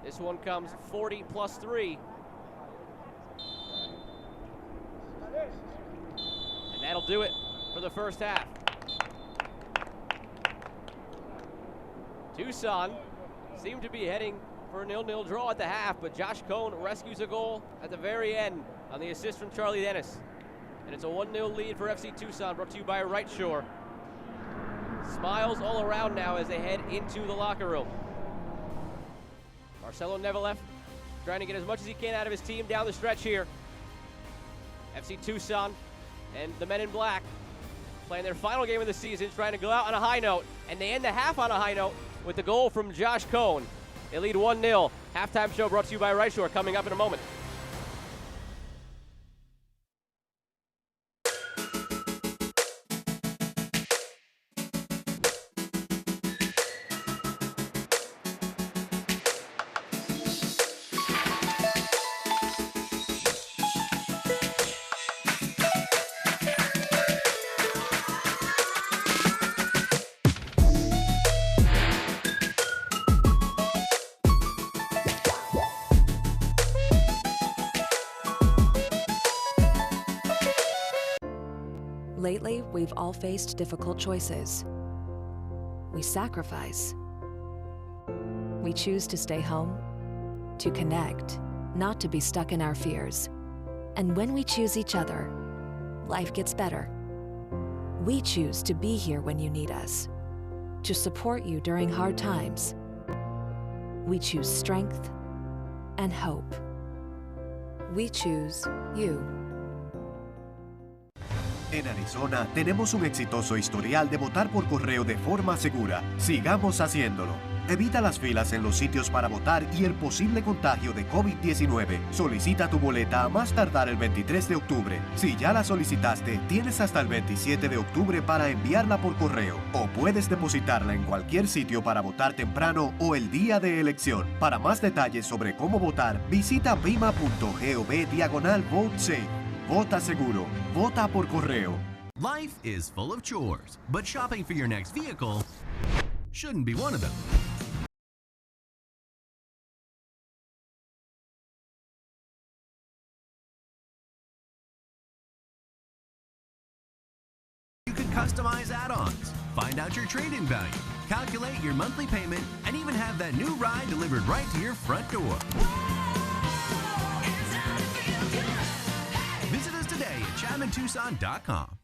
This one comes 40 plus 3. And that'll do it for the first half. Tucson seemed to be heading for a 0-0 draw at the half, but Josh Cone rescues a goal at the very end on the assist from Charlie Dennis. And it's a 1-0 lead for FC Tucson, brought to you by Right Shore. Smiles all around now as they head into the locker room. Marcelo Nevelef trying to get as much as he can out of his team down the stretch here. FC Tucson and the men in black playing their final game of the season, trying to go out on a high note, and they end the half on a high note with the goal from Josh Cone. They lead 1-0. Halftime show brought to you by Right Shore, coming up in a moment. Lately, we've all faced difficult choices. We sacrifice. We choose to stay home, to connect, not to be stuck in our fears. And when we choose each other, life gets better. We choose to be here when you need us, to support you during hard times. We choose strength and hope. We choose you. En Arizona tenemos un exitoso historial de votar por correo de forma segura. Sigamos haciéndolo. Evita las filas en los sitios para votar y el posible contagio de COVID-19. Solicita tu boleta a más tardar el 23 de octubre. Si ya la solicitaste, tienes hasta el 27 de octubre para enviarla por correo. O puedes depositarla en cualquier sitio para votar temprano o el día de elección. Para más detalles sobre cómo votar, visita bima.gov/vote-safe. Vota seguro. Vota por correo. Life is full of chores, but shopping for your next vehicle shouldn't be one of them. You can customize add-ons, find out your trade-in value, calculate your monthly payment, and even have that new ride delivered right to your front door. Visit us today at ChapmanTucson.com.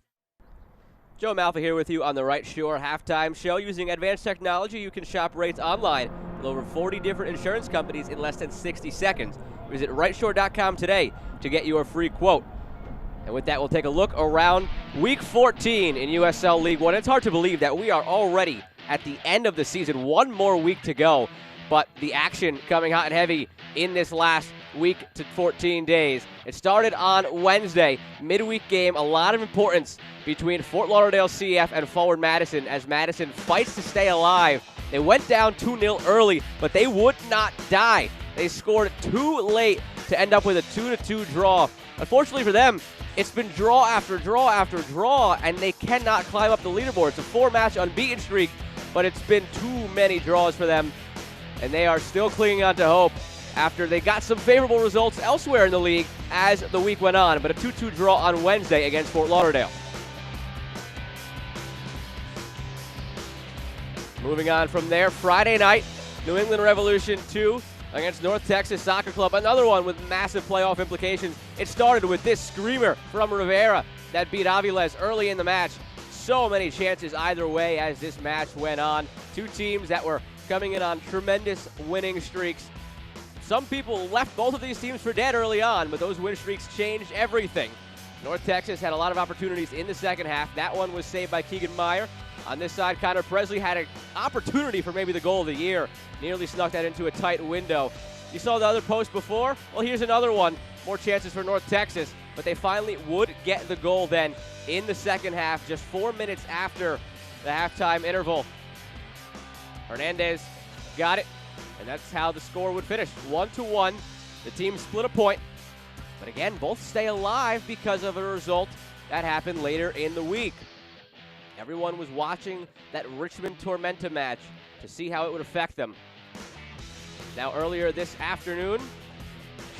Joe Malfa here with you on the Right Shore halftime show. Using advanced technology, you can shop rates online with over 40 different insurance companies in less than 60 seconds. Visit RightShore.com today to get your free quote. And with that, we'll take a look around Week 14 in USL League One. It's hard to believe that we are already at the end of the season. One more week to go, but the action coming hot and heavy in this last week to 14 days. It started on Wednesday, midweek game, a lot of importance between Fort Lauderdale CF and Forward Madison as Madison fights to stay alive. They went down 2-0 early, but they would not die. They scored too late to end up with a 2-2 draw. Unfortunately for them, it's been draw after draw after draw, and they cannot climb up the leaderboard. It's a 4-match unbeaten streak, but it's been too many draws for them, and they are still clinging on to hope after they got some favorable results elsewhere in the league as the week went on, but a 2-2 draw on Wednesday against Fort Lauderdale. Moving on from there, Friday night, New England Revolution 2 against North Texas Soccer Club, another one with massive playoff implications. It started with this screamer from Rivera that beat Aviles early in the match. So many chances either way as this match went on. Two teams that were coming in on tremendous winning streaks. Some people left both of these teams for dead early on, but those win streaks changed everything. North Texas had a lot of opportunities in the second half. That one was saved by Keegan Meyer. On this side, Connor Presley had an opportunity for maybe the goal of the year. Nearly snuck that into a tight window. You saw the other post before? Well, here's another one. More chances for North Texas, but they finally would get the goal then in the second half, just 4 minutes after the halftime interval. Hernandez got it, and that's how the score would finish. 1-1. The team split a point, but again, both stay alive because of a result that happened later in the week. Everyone was watching that Richmond-Tormenta match to see how it would affect them. Now, earlier this afternoon,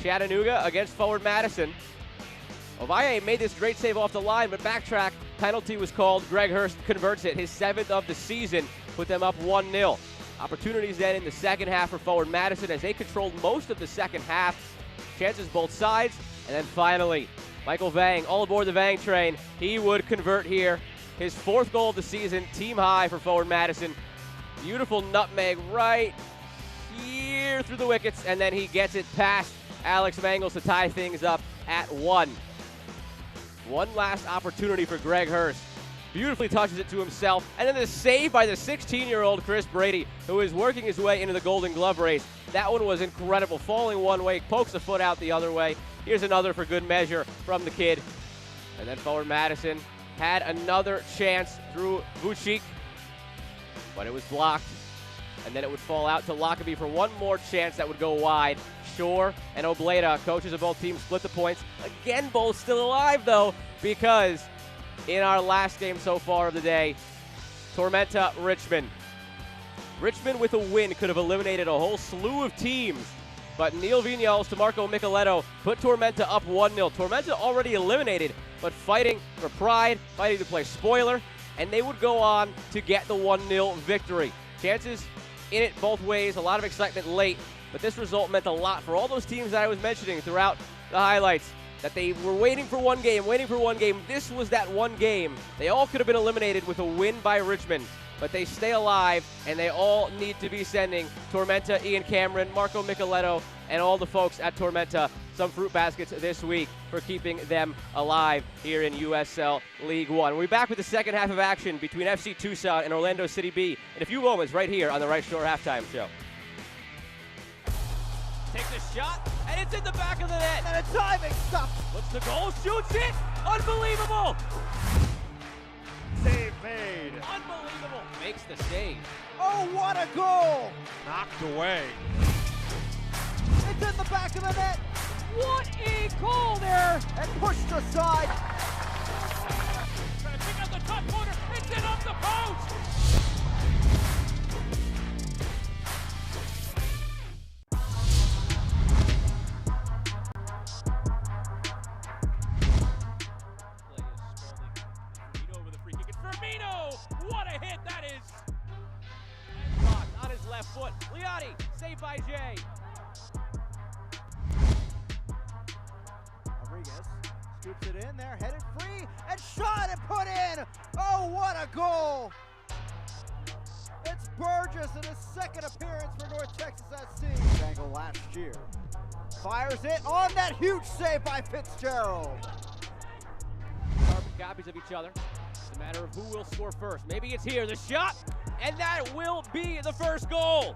Chattanooga against Forward Madison. Ovalle made this great save off the line, but backtrack, penalty was called. Greg Hurst converts it, his 7th of the season, put them up 1-0. Opportunities then in the second half for Forward Madison as they controlled most of the second half. Chances both sides, and then finally, Michael Vang, all aboard the Vang train. He would convert here. His 4th goal of the season, team high for Forward Madison. Beautiful nutmeg right here through the wickets, and then he gets it past Alex Mangles to tie things up at 1. One last opportunity for Greg Hurst. Beautifully touches it to himself, and then the save by the 16-year-old Chris Brady, who is working his way into the Golden Glove race. That one was incredible, falling one way, pokes the foot out the other way. Here's another for good measure from the kid. And then Forward Madison had another chance through Vucic, but it was blocked. And then it would fall out to Lockerbie for one more chance that would go wide. Shore and Obleda, coaches of both teams, split the points. Again, both still alive, though, because in our last game so far of the day, Tormenta Richmond. Richmond with a win could have eliminated a whole slew of teams, but Neil Vignoles to Marco Micheletto put Tormenta up 1-0. Tormenta already eliminated, but fighting for pride, fighting to play spoiler, and they would go on to get the 1-0 victory. Chances in it both ways, a lot of excitement late, but this result meant a lot for all those teams that I was mentioning throughout the highlights, that they were waiting for one game. This was that one game. They all could have been eliminated with a win by Richmond, but they stay alive, and they all need to be sending Tormenta, Ian Cameron, Marco Micheletto, and all the folks at Tormenta some fruit baskets this week for keeping them alive here in USL League One. We'll be back with the second half of action between FC Tucson and Orlando City B in a few moments right here on the Right Shore Halftime Show. Takes a shot, and it's in the back of the net. And a timing stop. Looks the goal, shoots it! Unbelievable! Save made. Unbelievable! Makes the save. Oh, what a goal! Knocked away. It's in the back of the net. What a goal there! And pushed aside. Trying to pick up the top corner. It's in off the post! What a hit that is! And blocked on his left foot. Liotti, saved by Jay. Rodriguez scoops it in there, headed free, and shot and put in! Oh, what a goal! It's Burgess in his second appearance for North Texas SC. Angle last year. Fires it on that huge save by Fitzgerald. Carbon copies of each other. It's a matter of who will score first. Maybe it's here, the shot, and that will be the first goal.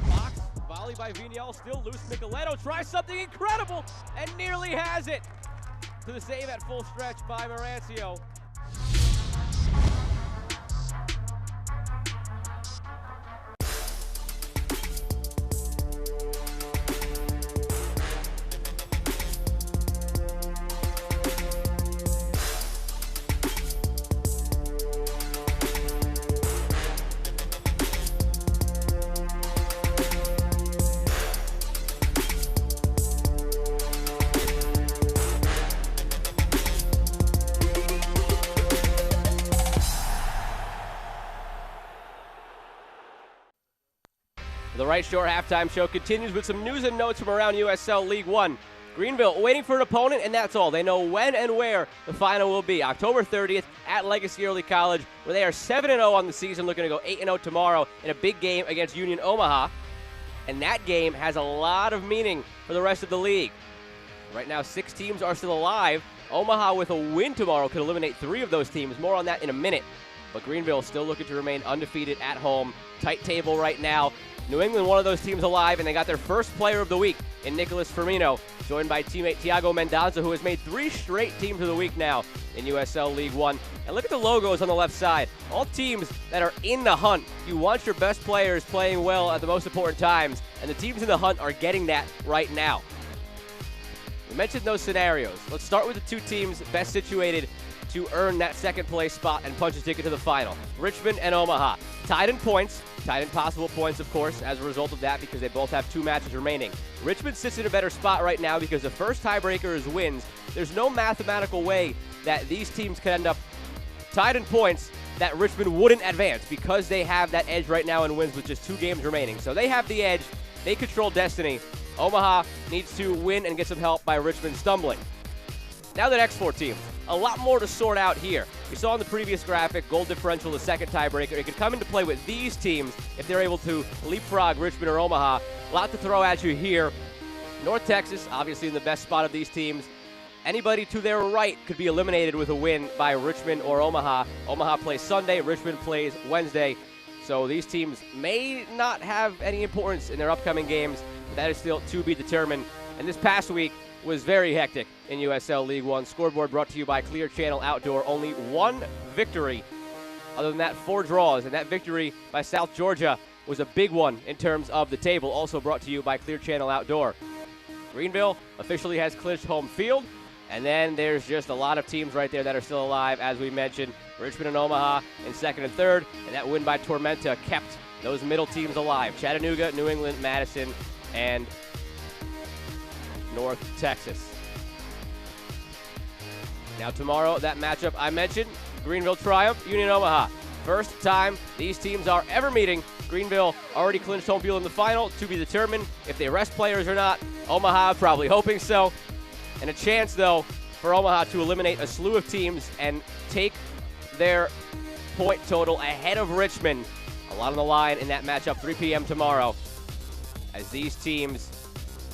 Box, volley by Vignal, still loose. Micheletto tries something incredible and nearly has it. To the save at full stretch by Marancio. The Right Shore Halftime Show continues with some news and notes from around USL League One. Greenville waiting for an opponent, and that's all. They know when and where the final will be. October 30th at Legacy Early College, where they are 7-0 on the season, looking to go 8-0 tomorrow in a big game against Union Omaha. And that game has a lot of meaning for the rest of the league. Right now, 6 teams are still alive. Omaha with a win tomorrow could eliminate 3 of those teams. More on that in a minute. but Greenville still looking to remain undefeated at home. Tight table right now. New England, one of those teams alive, and they got their first player of the week in Nicholas Firmino, joined by teammate Thiago Mendoza, who has made 3 straight teams of the week now in USL League One. And look at the logos on the left side. All teams that are in the hunt. You want your best players playing well at the most important times, and the teams in the hunt are getting that right now. We mentioned those scenarios. Let's start with the 2 teams best situated to earn that second place spot and punch a ticket to the final. Richmond and Omaha. Tied in points, tied in possible points, of course, as a result of that, because they both have 2 matches remaining. Richmond sits in a better spot right now because the first tiebreaker is wins. There's no mathematical way that these teams could end up tied in points that Richmond wouldn't advance, because they have that edge right now in wins with just 2 games remaining. So they have the edge. They control destiny. Omaha needs to win and get some help by Richmond stumbling. Now that X4 teams, a lot more to sort out here. We saw in the previous graphic, goal differential, the second tiebreaker. It could come into play with these teams if they're able to leapfrog Richmond or Omaha. A lot to throw at you here. North Texas, obviously in the best spot of these teams. Anybody to their right could be eliminated with a win by Richmond or Omaha. Omaha plays Sunday, Richmond plays Wednesday. So these teams may not have any importance in their upcoming games, but that is still to be determined. And this past week was very hectic in USL League One. Scoreboard brought to you by Clear Channel Outdoor. Only 1 victory. Other than that, 4 draws. And that victory by South Georgia was a big one in terms of the table. Also brought to you by Clear Channel Outdoor. Greenville officially has clinched home field. And then there's just a lot of teams right there that are still alive, as we mentioned. Richmond and Omaha in second and third. And that win by Tormenta kept those middle teams alive. Chattanooga, New England, Madison, and North Texas. Now tomorrow, that matchup I mentioned, Greenville Triumph, Union Omaha. First time these teams are ever meeting. Greenville already clinched home field in the final, to be determined if they rest players or not. Omaha probably hoping so. And a chance, though, for Omaha to eliminate a slew of teams and take their point total ahead of Richmond. A lot on the line in that matchup, 3 p.m. tomorrow, as these teams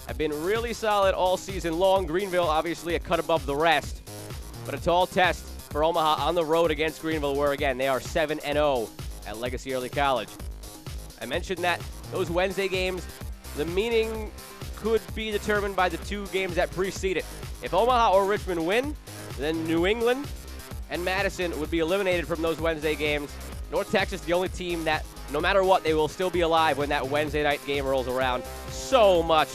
have been really solid all season long. Greenville, obviously, a cut above the rest, but a tall test for Omaha on the road against Greenville, where, again, they are 7-0 at Legacy Early College. I mentioned that those Wednesday games, the meaning could be determined by the 2 games that precede it. If Omaha or Richmond win, then New England and Madison would be eliminated from those Wednesday games. North Texas, the only team that, no matter what, they will still be alive when that Wednesday night game rolls around. So much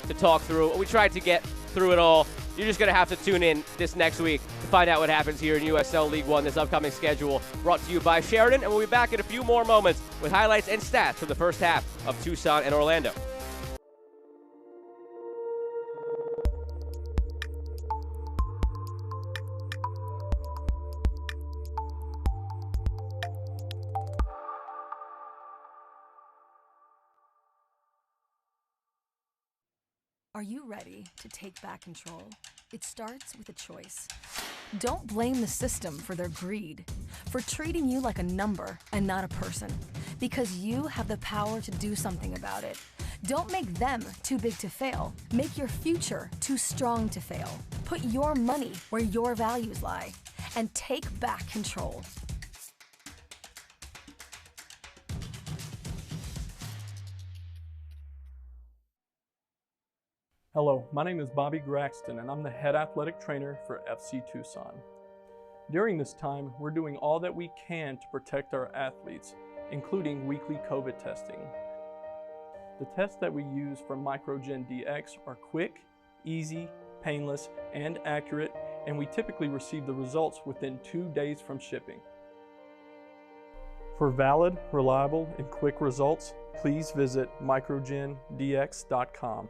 to talk through. We tried to get through it all. You're just going to have to tune in this next week to find out what happens here in USL League One, this upcoming schedule brought to you by Sheridan. And we'll be back in a few more moments with highlights and stats from the first half of Tucson and Orlando. Are you ready to take back control? It starts with a choice. Don't blame the system for their greed, for treating you like a number and not a person, because you have the power to do something about it. Don't make them too big to fail. Make your future too strong to fail. Put your money where your values lie, and take back control. Hello, my name is Bobby Graxton and I'm the head athletic trainer for FC Tucson. During this time, we're doing all that we can to protect our athletes, including weekly COVID testing. The tests that we use from Microgen DX are quick, easy, painless, and accurate, and we typically receive the results within 2 days from shipping. For valid, reliable, and quick results, please visit microgendx.com.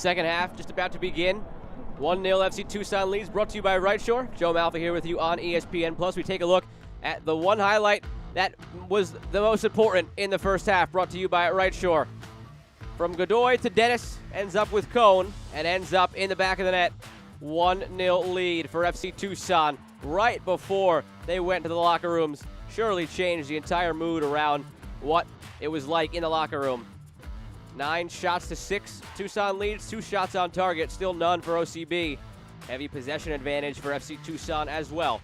Second half just about to begin. 1-0 FC Tucson leads, brought to you by Right Shore. Joe Malfa here with you on ESPN Plus. We take a look at the one highlight that was the most important in the first half, brought to you by Right Shore. From Godoy to Dennis, ends up with Cone, and ends up in the back of the net. 1-0 lead for FC Tucson right before they went to the locker rooms. Surely changed the entire mood around what it was like in the locker room. 9 shots to 6. Tucson leads, 2 shots on target, still none for OCB. Heavy possession advantage for FC Tucson as well.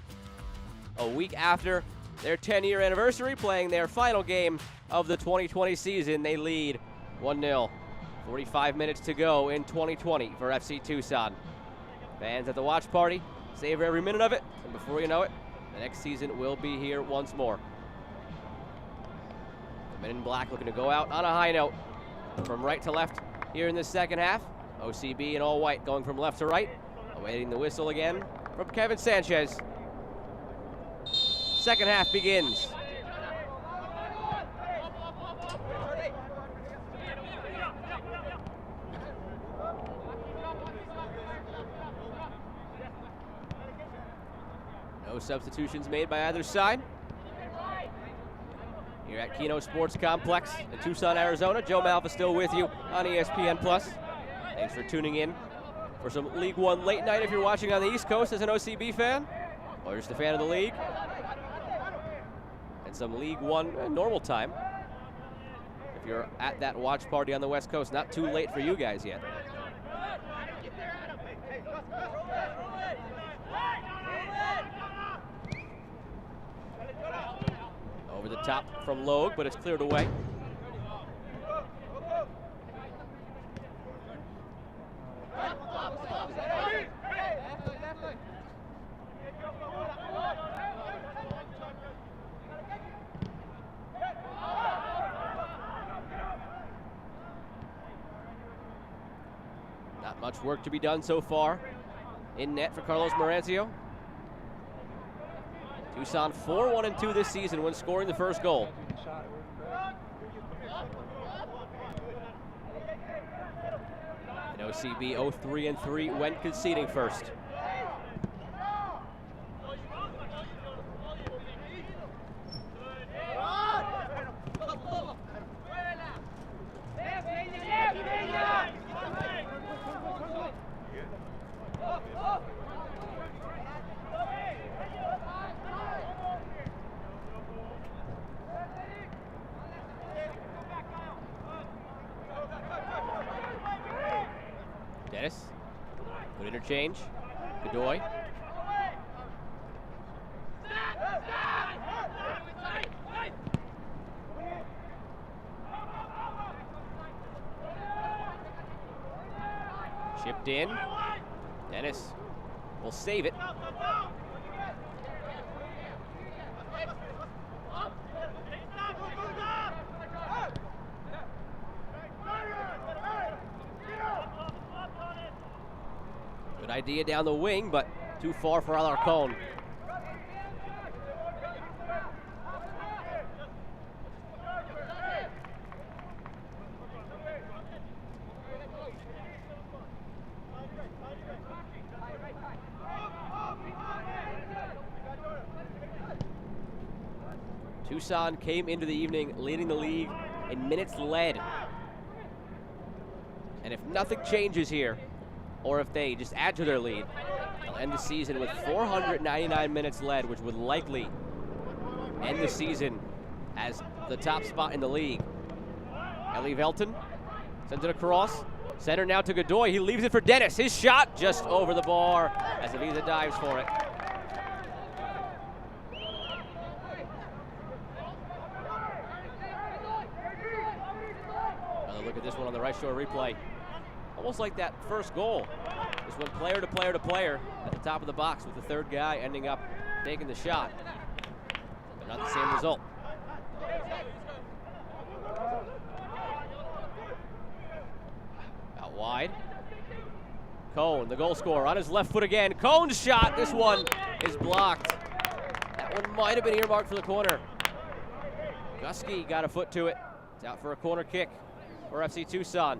A week after their 10-year anniversary, playing their final game of the 2020 season, they lead 1-0. 45 minutes to go in 2020 for FC Tucson. Fans at the watch party, savor every minute of it, and before you know it, the next season will be here once more. The men in black looking to go out on a high note. From right to left here in the second half. OCB in all white going from left to right. Awaiting the whistle again from Kevin Sanchez. Second half begins. No substitutions made by either side. Here at Keno Sports Complex in Tucson, Arizona. Joe Malfa still with you on ESPN Plus. Thanks for tuning in for some League One late night if you're watching on the East Coast as an OCB fan, or just a fan of the league. And some League One normal time if you're at that watch party on the West Coast. Not too late for you guys yet. Over the top from Logue, but it's cleared away. Not much work to be done so far in net for Carlos Marancio. Tucson 4-1-2 this season when scoring the first goal. And OCB 0-3-3 when conceding first. Dennis, good interchange. Godoy. Chipped in. Dennis will save it. Good idea down the wing, but too far for Alarcon. Tucson came into the evening leading the league in minutes led. And if nothing changes here, or if they just add to their lead, they'll end the season with 499 minutes led, which would likely end the season as the top spot in the league. Ellie Velton sends it across. Center now to Godoy. He leaves it for Dennis. His shot just over the bar as Avisa dives for it. Another look at this one on the Right Shore replay. Almost like that first goal. Just went player to player to player at the top of the box, with the third guy ending up taking the shot. But not the same result. Out wide. Cone, the goal scorer, on his left foot again. Cone's shot. This one is blocked. That one might have been earmarked for the corner. Gusky got a foot to it. It's out for a corner kick for FC Tucson.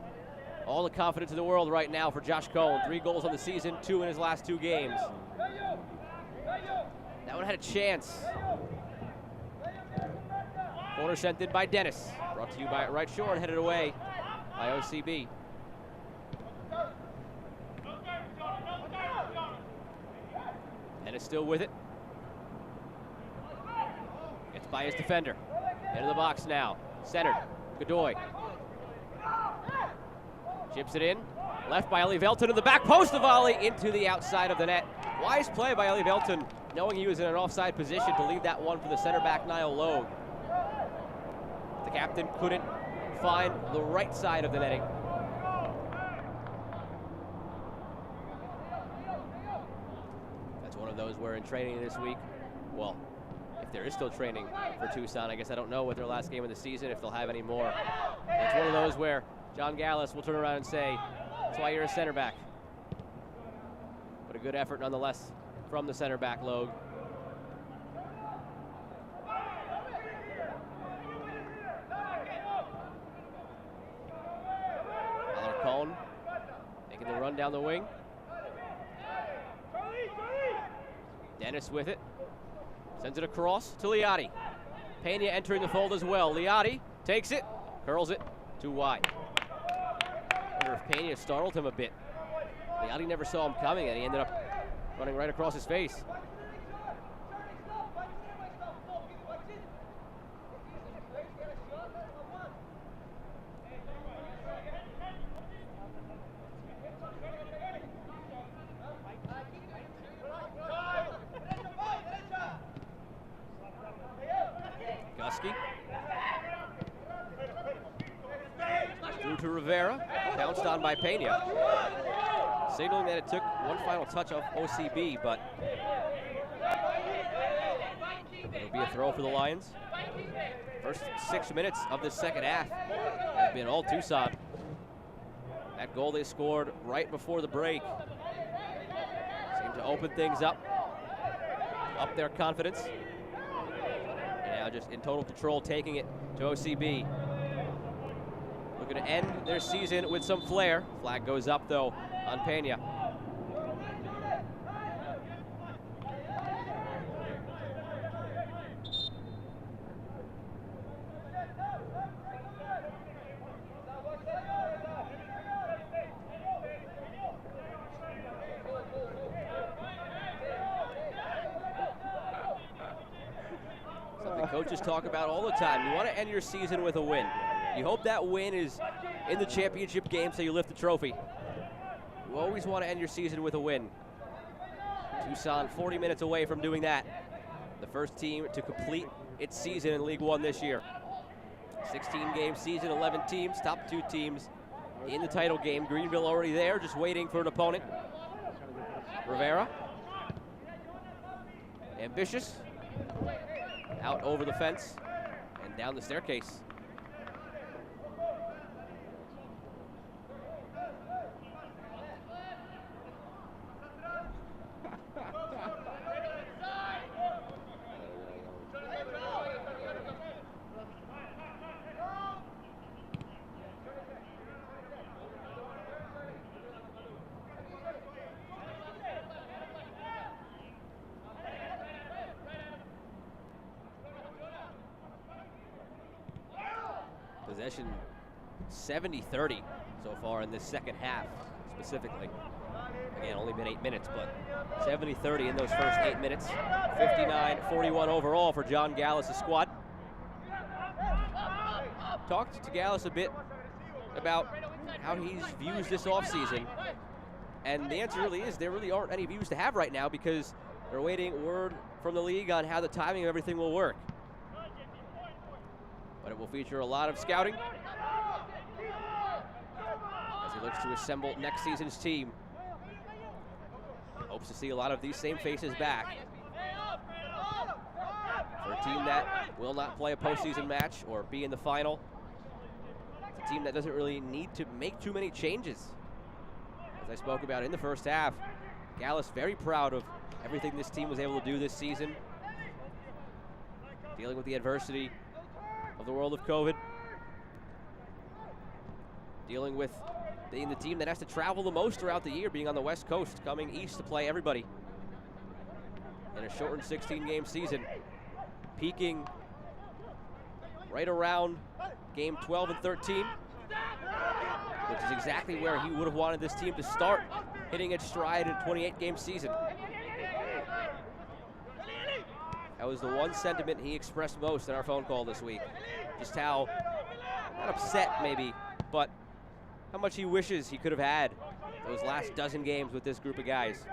All the confidence in the world right now for Josh Cohn. 3 goals on the season, 2 in his last 2 games. That one had a chance. Corner sent in by Dennis. Brought to you by Right Shore and headed away by OCB. Dennis still with it. Gets by his defender. Into the box now. Centered. Godoy. Chips it in. Left by Eli Velton to the back post. The volley into the outside of the net. Wise play by Eli Velton, knowing he was in an offside position to leave that one for the center back, Niall Logue. The captain couldn't find the right side of the netting. That's one of those where in training this week, well, if there is still training for Tucson, I guess I don't know what their last game of the season, if they'll have any more. It's one of those where John Gallus will turn around and say, that's why you're a center back. But a good effort nonetheless from the center back, Logue. Cohn making the run down the wing. Dennis with it. Sends it across to Liotti. Pena entering the fold as well. Liotti takes it, curls it, too wide. I wonder if Pena startled him a bit. Liotti never saw him coming and he ended up running right across his face. Gusky. Through to Rivera. Bounced on by Pena. Signaling that it took one final touch off OCB, but it'll be a throw for the Lions. First 6 minutes of the second half have been all Tucson. That goal they scored right before the break seemed to open things up their confidence. And now just in total control, taking it to OCB. Looking to end their season with some flair. Flag goes up though on Pena. Something coaches talk about all the time. You want to end your season with a win. You hope that win is in the championship game so you lift the trophy. You always want to end your season with a win. Tucson 40 minutes away from doing that. The first team to complete its season in League One this year. 16-game season, 11 teams, top 2 teams in the title game. Greenville already there, just waiting for an opponent. Rivera. Ambitious. Out over the fence and down the staircase. Possession 70-30 so far in this second half, specifically. Again, only been 8 minutes, but 70-30 in those first 8 minutes. 59-41 overall for John Gallus' squad. Talked to Gallus a bit about how he views this offseason. And the answer really is there really aren't any views to have right now because they're waiting word from the league on how the timing of everything will work. But it will feature a lot of scouting as he looks to assemble next season's team. Hopes to see a lot of these same faces back. For a team that will not play a postseason match or be in the final, it's a team that doesn't really need to make too many changes. As I spoke about in the first half, Gallus very proud of everything this team was able to do this season. Dealing with the adversity of the world of COVID. Dealing with being the team that has to travel the most throughout the year, being on the West Coast, coming east to play everybody in a shortened 16-game season, peaking right around game 12 and 13, which is exactly where he would have wanted this team to start, hitting its stride in a 28-game season. That was the one sentiment he expressed most in our phone call this week. Just how, not upset maybe, but how much he wishes he could have had those last dozen games with this group of guys.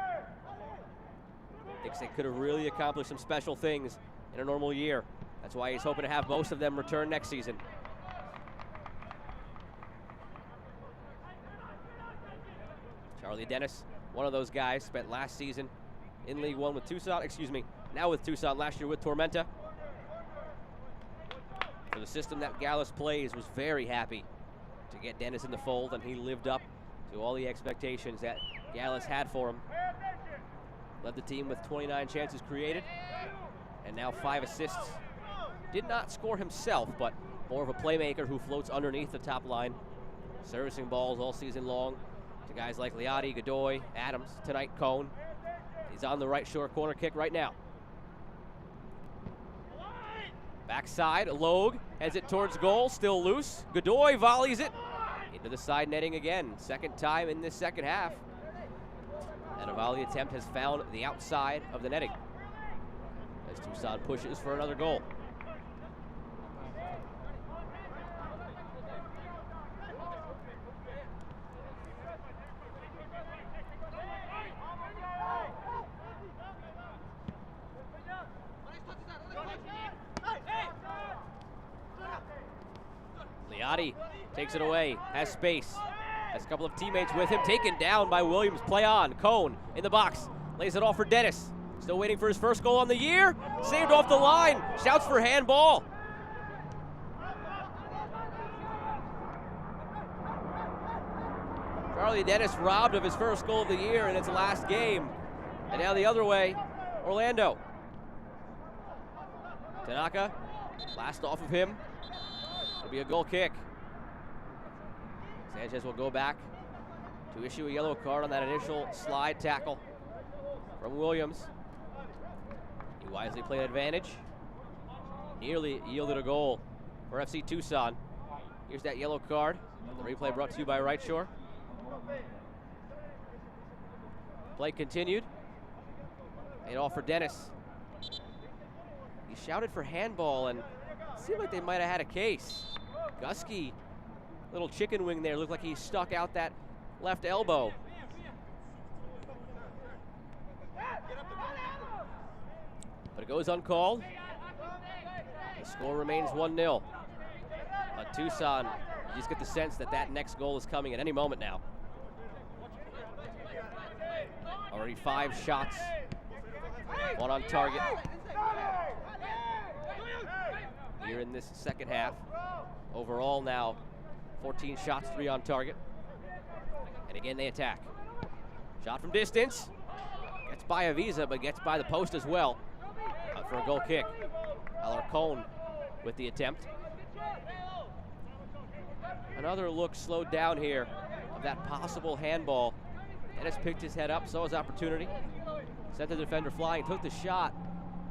Thinks they could have really accomplished some special things in a normal year. That's why he's hoping to have most of them return next season. Charlie Dennis, one of those guys, spent last season in League One with Tucson, now with Tucson, last year with Tormenta. For the system that Gallus plays, was very happy to get Dennis in the fold, and he lived up to all the expectations that Gallus had for him. Led the team with 29 chances created, and now 5 assists. Did not score himself, but more of a playmaker who floats underneath the top line, servicing balls all season long to guys like Liotti, Godoy, Adams, tonight Cone. He's on the right shore corner kick right now. Backside, Logue heads it towards goal, still loose. Godoy volleys it into the side netting again. Second time in this second half that a volley attempt has found the outside of the netting as Tucson pushes for another goal. Liotti takes it away, has space, has a couple of teammates with him, taken down by Williams. Play on, Cone in the box, lays it off for Dennis. Still waiting for his first goal on the year, saved off the line, shouts for handball. Charlie Dennis robbed of his first goal of the year in its last game. And now the other way, Orlando. Tanaka, last off of him. It'll be a goal kick. Sanchez will go back to issue a yellow card on that initial slide tackle from Williams. He wisely played advantage. Nearly yielded a goal for FC Tucson. Here's that yellow card. The replay brought to you by Right Shore. Play continued. Made off for Dennis. He shouted for handball, and it seemed like they might have had a case. Gusky, little chicken wing there, looked like he stuck out that left elbow. But it goes uncalled. The score remains 1-0. But Tucson, you just get the sense that that next goal is coming at any moment now. Already 5 shots, 1 on target here in this second half. Overall now, 14 shots, 3 on target. And again, they attack. Shot from distance. Gets by Avisa, but gets by the post as well. Out for a goal kick. Alarcon with the attempt. Another look slowed down here of that possible handball. Dennis picked his head up, saw his opportunity. Sent the defender flying, took the shot.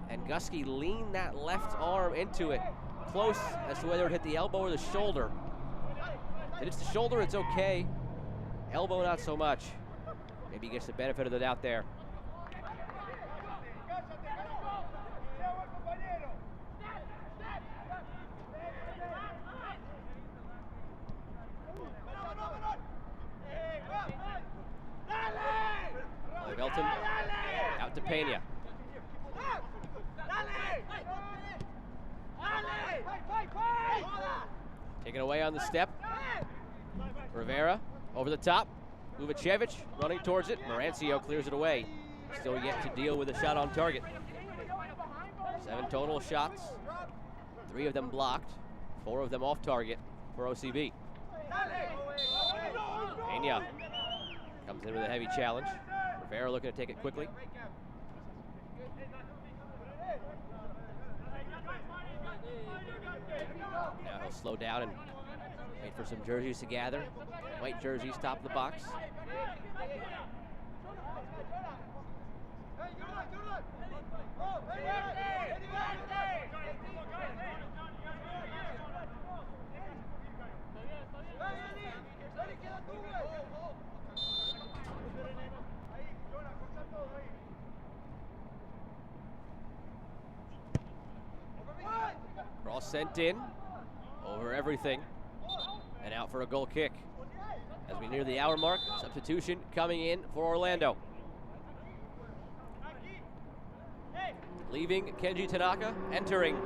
And Gusky leaned that left arm into it. Close as to whether it hit the elbow or the shoulder. If it's the shoulder, it's okay. Elbow, not so much. Maybe he gets the benefit of the doubt there. Belton out to Pena. Taken away on the step. Rivera over the top. Uvachevich running towards it. Marancio clears it away. Still yet to deal with a shot on target. 7 total shots. 3 of them blocked. 4 of them off target for OCB. Pena comes in with a heavy challenge. Rivera looking to take it quickly. Now he'll slow down and Wait for some jerseys to gather. White jerseys top of the box. Cross sent in, over everything, and out for a goal kick. As we near the hour mark, substitution coming in for Orlando. Leaving Kenji Tanaka, entering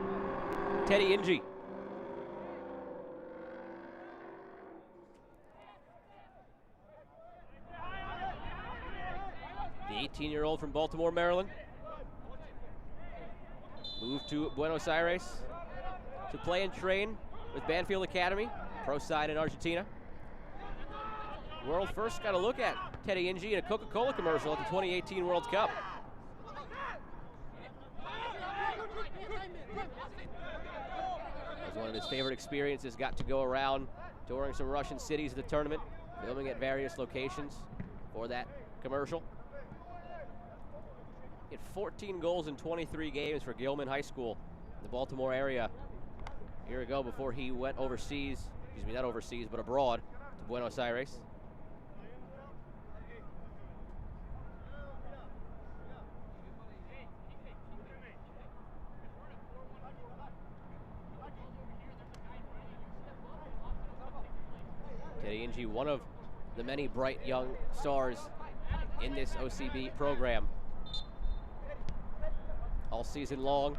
Teddy Inji. The 18-year-old from Baltimore, Maryland, moved to Buenos Aires to play and train with Banfield Academy, pro side in Argentina. World first got a look at Teddy Inji in a Coca-Cola commercial at the 2018 World Cup. As one of his favorite experiences, got to go around touring some Russian cities of the tournament, filming at various locations for that commercial. He had 14 goals in 23 games for Gilman High School in the Baltimore area a year ago before he went overseas, not overseas, but abroad to Buenos Aires. Teddy Inji, one of the many bright young stars in this OCB program. All season long,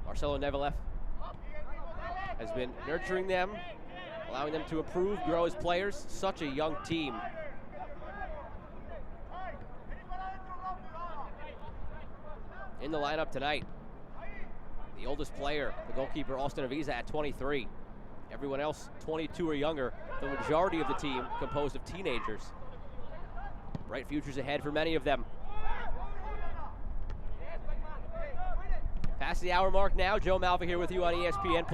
Marcelo Nevelef has been nurturing them, allowing them to improve, grow as players. Such a young team. In the lineup tonight, the oldest player, the goalkeeper, Austin Avisa, at 23. Everyone else 22 or younger. The majority of the team composed of teenagers. Bright futures ahead for many of them. Past the hour mark now. Joe Malva here with you on ESPN+.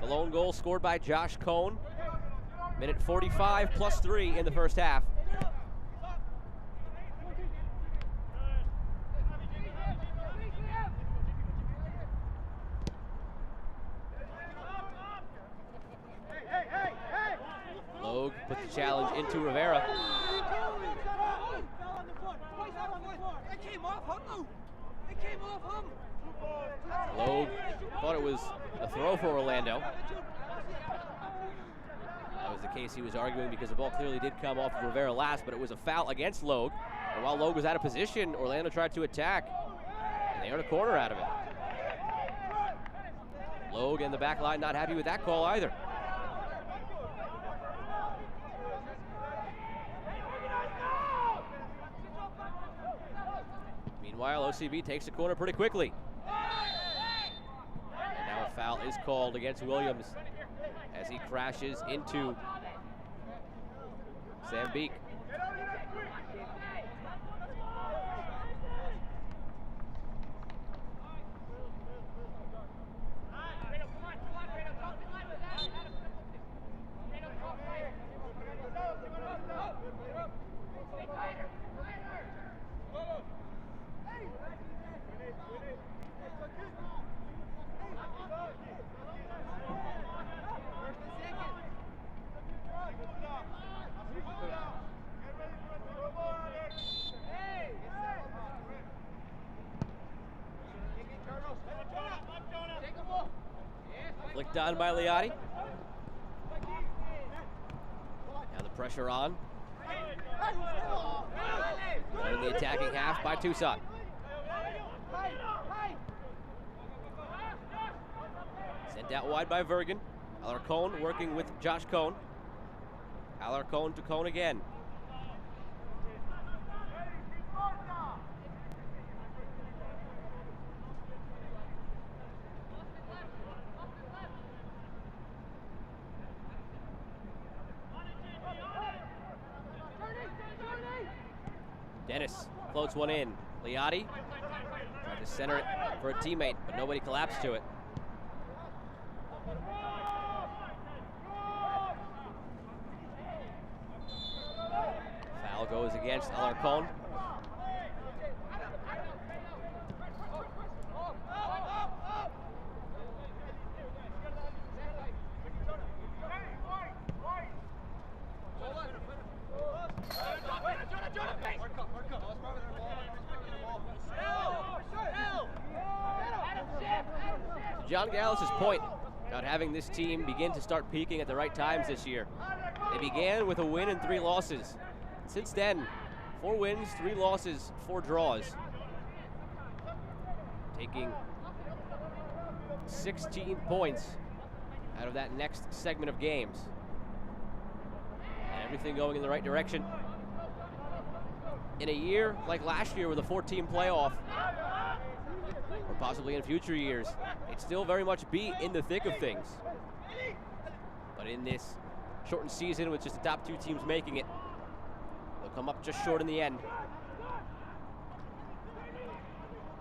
The lone goal scored by Josh Cohn. Minute 45 plus 3 in the first half. Logue put the challenge into Rivera. Logue thought it was a throw for Orlando. That was the case he was arguing because the ball clearly did come off of Rivera last, but it was a foul against Logue. And while Logue was out of position, Orlando tried to attack, and they earned a corner out of it. Logue and the back line not happy with that call either. Meanwhile, OCB takes the corner pretty quickly. And now a foul is called against Williams as he crashes into Sam Beek. Flicked on by Liotti. Now the pressure on. Running the attacking half by Tucson. Sent out wide by Vergen. Alarcon working with Josh Cohn. Alarcon to Cohn again. Dennis floats one in. Liotti tried to center it for a teammate, but nobody collapsed to it. Ball goes against Alarcon. John Gallus's point about having this team begin to start peaking at the right times this year. They began with a win and 3 losses. Since then, 4 wins, 3 losses, 4 draws. Taking 16 points out of that next segment of games. And everything going in the right direction. In a year like last year with a 4-team playoff, or possibly in future years, they'd still very much be in the thick of things. But in this shortened season with just the top 2 teams making it, they'll come up just short in the end.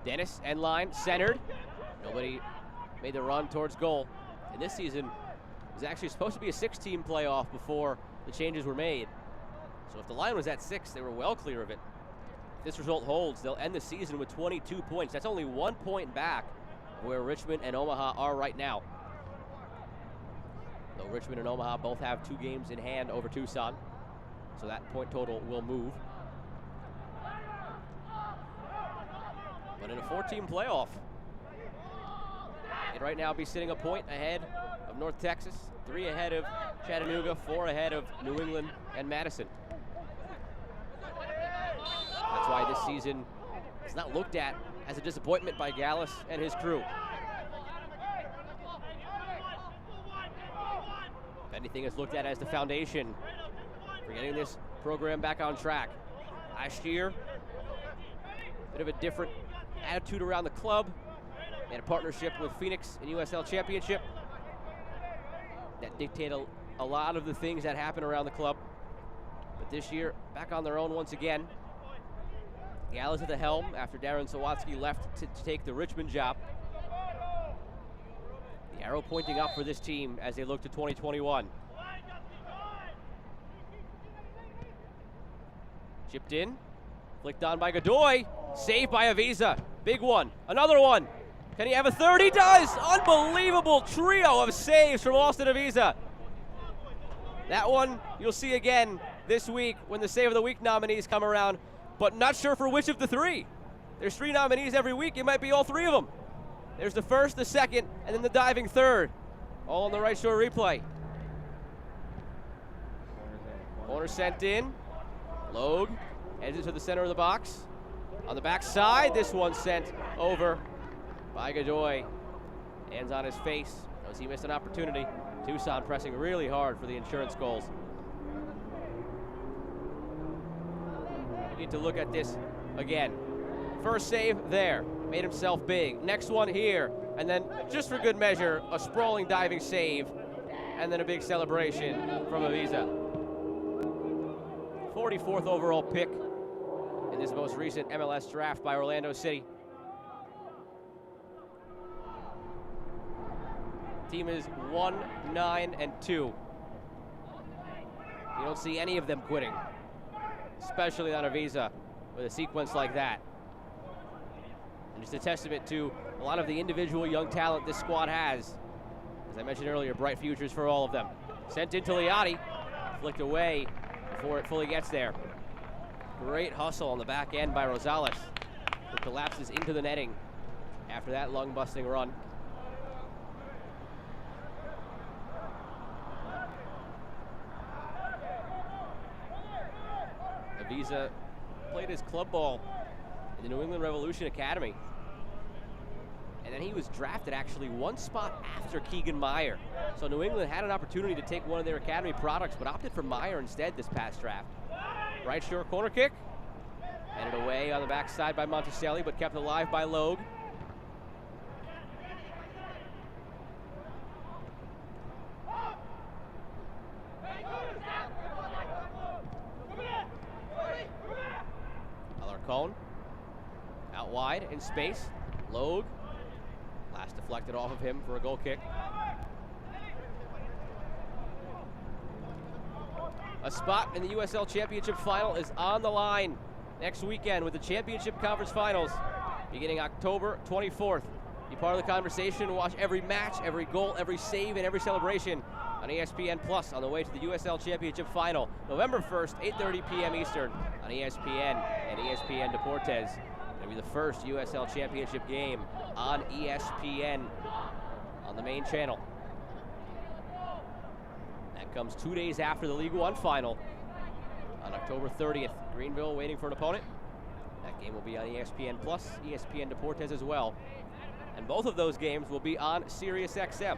Dennis, end line, centered. Nobody made the run towards goal. And this season was actually supposed to be a 6-team playoff before the changes were made. So if the line was at 6, they were well clear of it. If this result holds, they'll end the season with 22 points. That's only 1 point back of where Richmond and Omaha are right now. Though Richmond and Omaha both have 2 games in hand over Tucson, so that point total will move. But in a 4-team playoff, they'd right now be sitting a point ahead of North Texas, 3 ahead of Chattanooga, 4 ahead of New England and Madison. That's why this season is not looked at as a disappointment by Gallus and his crew. If anything, is looked at as the foundation for getting this program back on track. Last year, a bit of a different attitude around the club. They had a partnership with Phoenix in USL Championship that dictated a lot of the things that happen around the club. But this year, back on their own once again. Gallus at the helm after Darren Sawatsky left to take the Richmond job. The arrow pointing up for this team as they look to 2021. Chipped in, flicked on by Godoy, saved by Avisa. Big one, another one. Can he have a third? He does! Unbelievable trio of saves from Austin Avisa. That one you'll see again this week when the Save of the Week nominees come around, but not sure for which of the 3. There's 3 nominees every week. It might be all 3 of them. There's the first, the second, and then the diving third. All on the right shore replay. Corner sent in. Logue heads into the center of the box. On the back side, this one sent over by Godoy. Hands on his face. Knows he missed an opportunity. Tucson pressing really hard for the insurance goals. We need to look at this again. First save there, made himself big. Next one here, and then just for good measure, a sprawling diving save, and then a big celebration from Avisa. 44th overall pick in this most recent MLS draft by Orlando City. Team is 1-9-2. You don't see any of them quitting, especially on Avisa with a sequence like that. And just a testament to a lot of the individual young talent this squad has. As I mentioned earlier, bright futures for all of them. Sent into Liotti, flicked away before it fully gets there. Great hustle on the back end by Rosales, who collapses into the netting after that lung-busting run. Avisa played his club ball in the New England Revolution Academy. And then he was drafted actually 1 spot after Keegan Meyer. So New England had an opportunity to take one of their academy products, but opted for Meyer instead this past draft. Right shore corner kick. Headed away on the backside by Monticelli, but kept alive by Logue. Alarcon out wide in space. Logue, last deflected off of him for a goal kick. A spot in the USL Championship Final is on the line next weekend with the Championship Conference Finals beginning October 24th. Be part of the conversation. Watch every match, every goal, every save, and every celebration on ESPN Plus on the way to the USL Championship Final, November 1st, 8:30 p.m. Eastern on ESPN and ESPN Deportes. It'll be the first USL Championship game on ESPN on the main channel. That comes 2 days after the League One final on October 30th. Greenville waiting for an opponent. That game will be on ESPN Plus, ESPN Deportes as well. And both of those games will be on SiriusXM.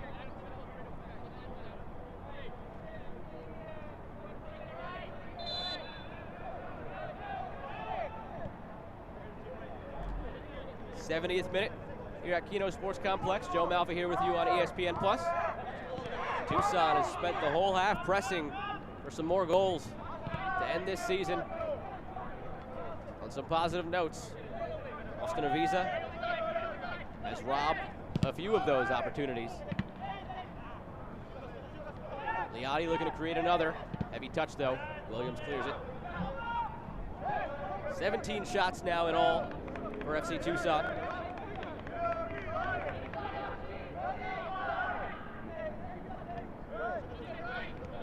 '70th minute here at Keno Sports Complex. Joe Malfa here with you on ESPN Plus. Tucson has spent the whole half pressing for some more goals to end this season on some positive notes. Austin Avisa has robbed a few of those opportunities. Liotti looking to create another. Heavy touch though. Williams clears it. 17 shots now in all for FC Tucson.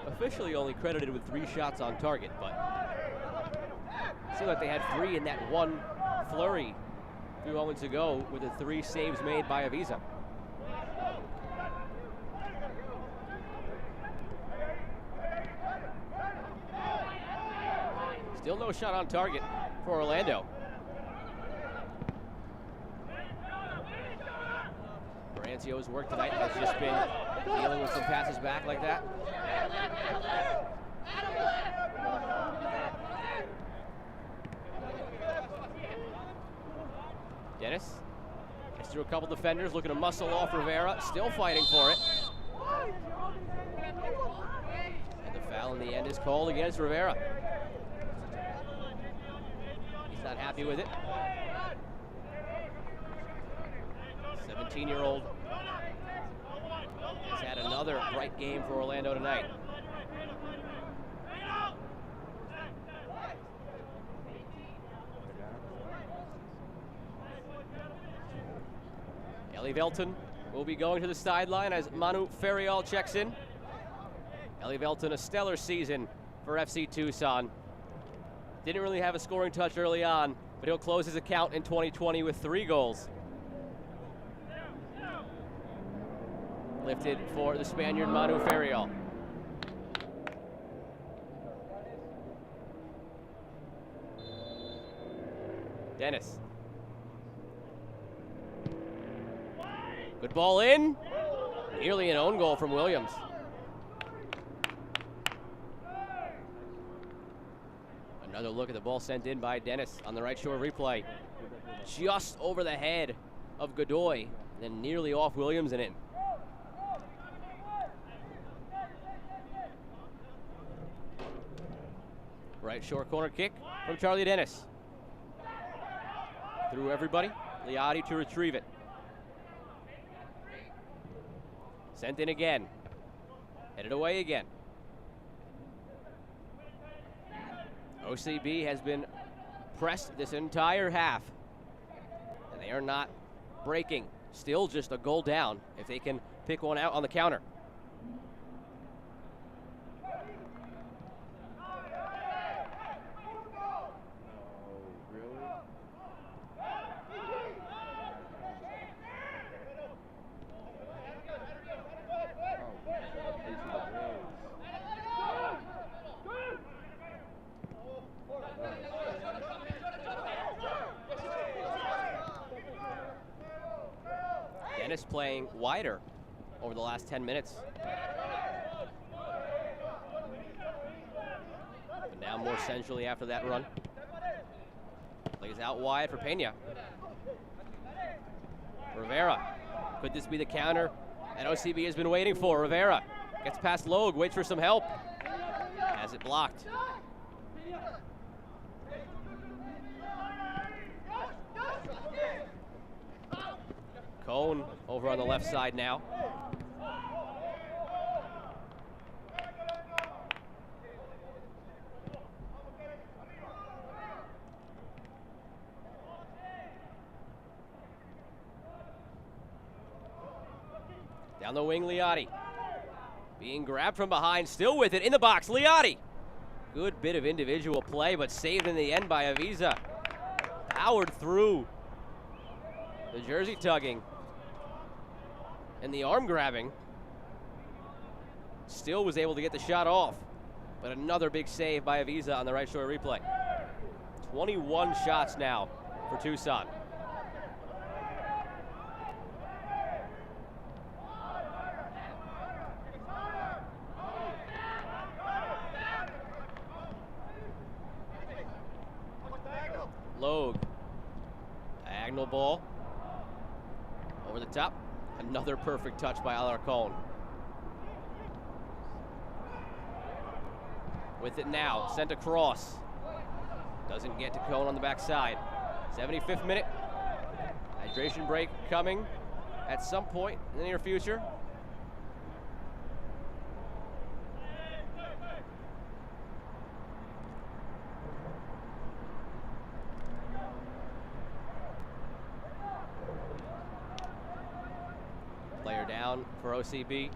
Officially only credited with 3 shots on target, but it seemed like they had 3 in that one flurry a few moments ago with the 3 saves made by Avisa. Still no shot on target for Orlando. Brancio's work tonight has just been dealing with some passes back like that. Dennis gets through a couple defenders, looking to muscle off Rivera, still fighting for it. And the foul in the end is called against Rivera. He's not happy with it. 17-year-old has had another bright game for Orlando tonight. Ellie Velton will be going to the sideline as Manu Ferriol checks in. Ellie Velton, a stellar season for FC Tucson. Didn't really have a scoring touch early on, but he'll close his account in 2020 with 3 goals. Lifted for the Spaniard Manu Ferriol. Dennis. Good ball in. Nearly an own goal from Williams. Another look at the ball sent in by Dennis on the right shore replay. Just over the head of Godoy, then nearly off Williams and in. Right shore corner kick from Charlie Dennis. Through everybody, Liotti to retrieve it. Sent in again. Headed away again. OCB has been pressed this entire half, and they are not breaking. Still just a goal down if they can pick one out on the counter. Dennis playing wider over the last 10 minutes. But now more centrally after that run. Plays out wide for Pena. Rivera. Could this be the counter that OCB has been waiting for? Rivera gets past Logue, waits for some help. Has it blocked. Cone over on the left side now. Down the wing, Liotti. Being grabbed from behind, still with it, in the box, Liotti. Good bit of individual play, but saved in the end by Avisa. Powered through the jersey tugging and the arm grabbing. Still was able to get the shot off, but another big save by Avisa on the right shore replay. 21 shots now for Tucson. Logue, diagonal ball, over the top. Another perfect touch by Alarcon. With it now, sent across. Doesn't get to Cone on the backside. 75th minute. Hydration break coming at some point in the near future. Player down for OCB.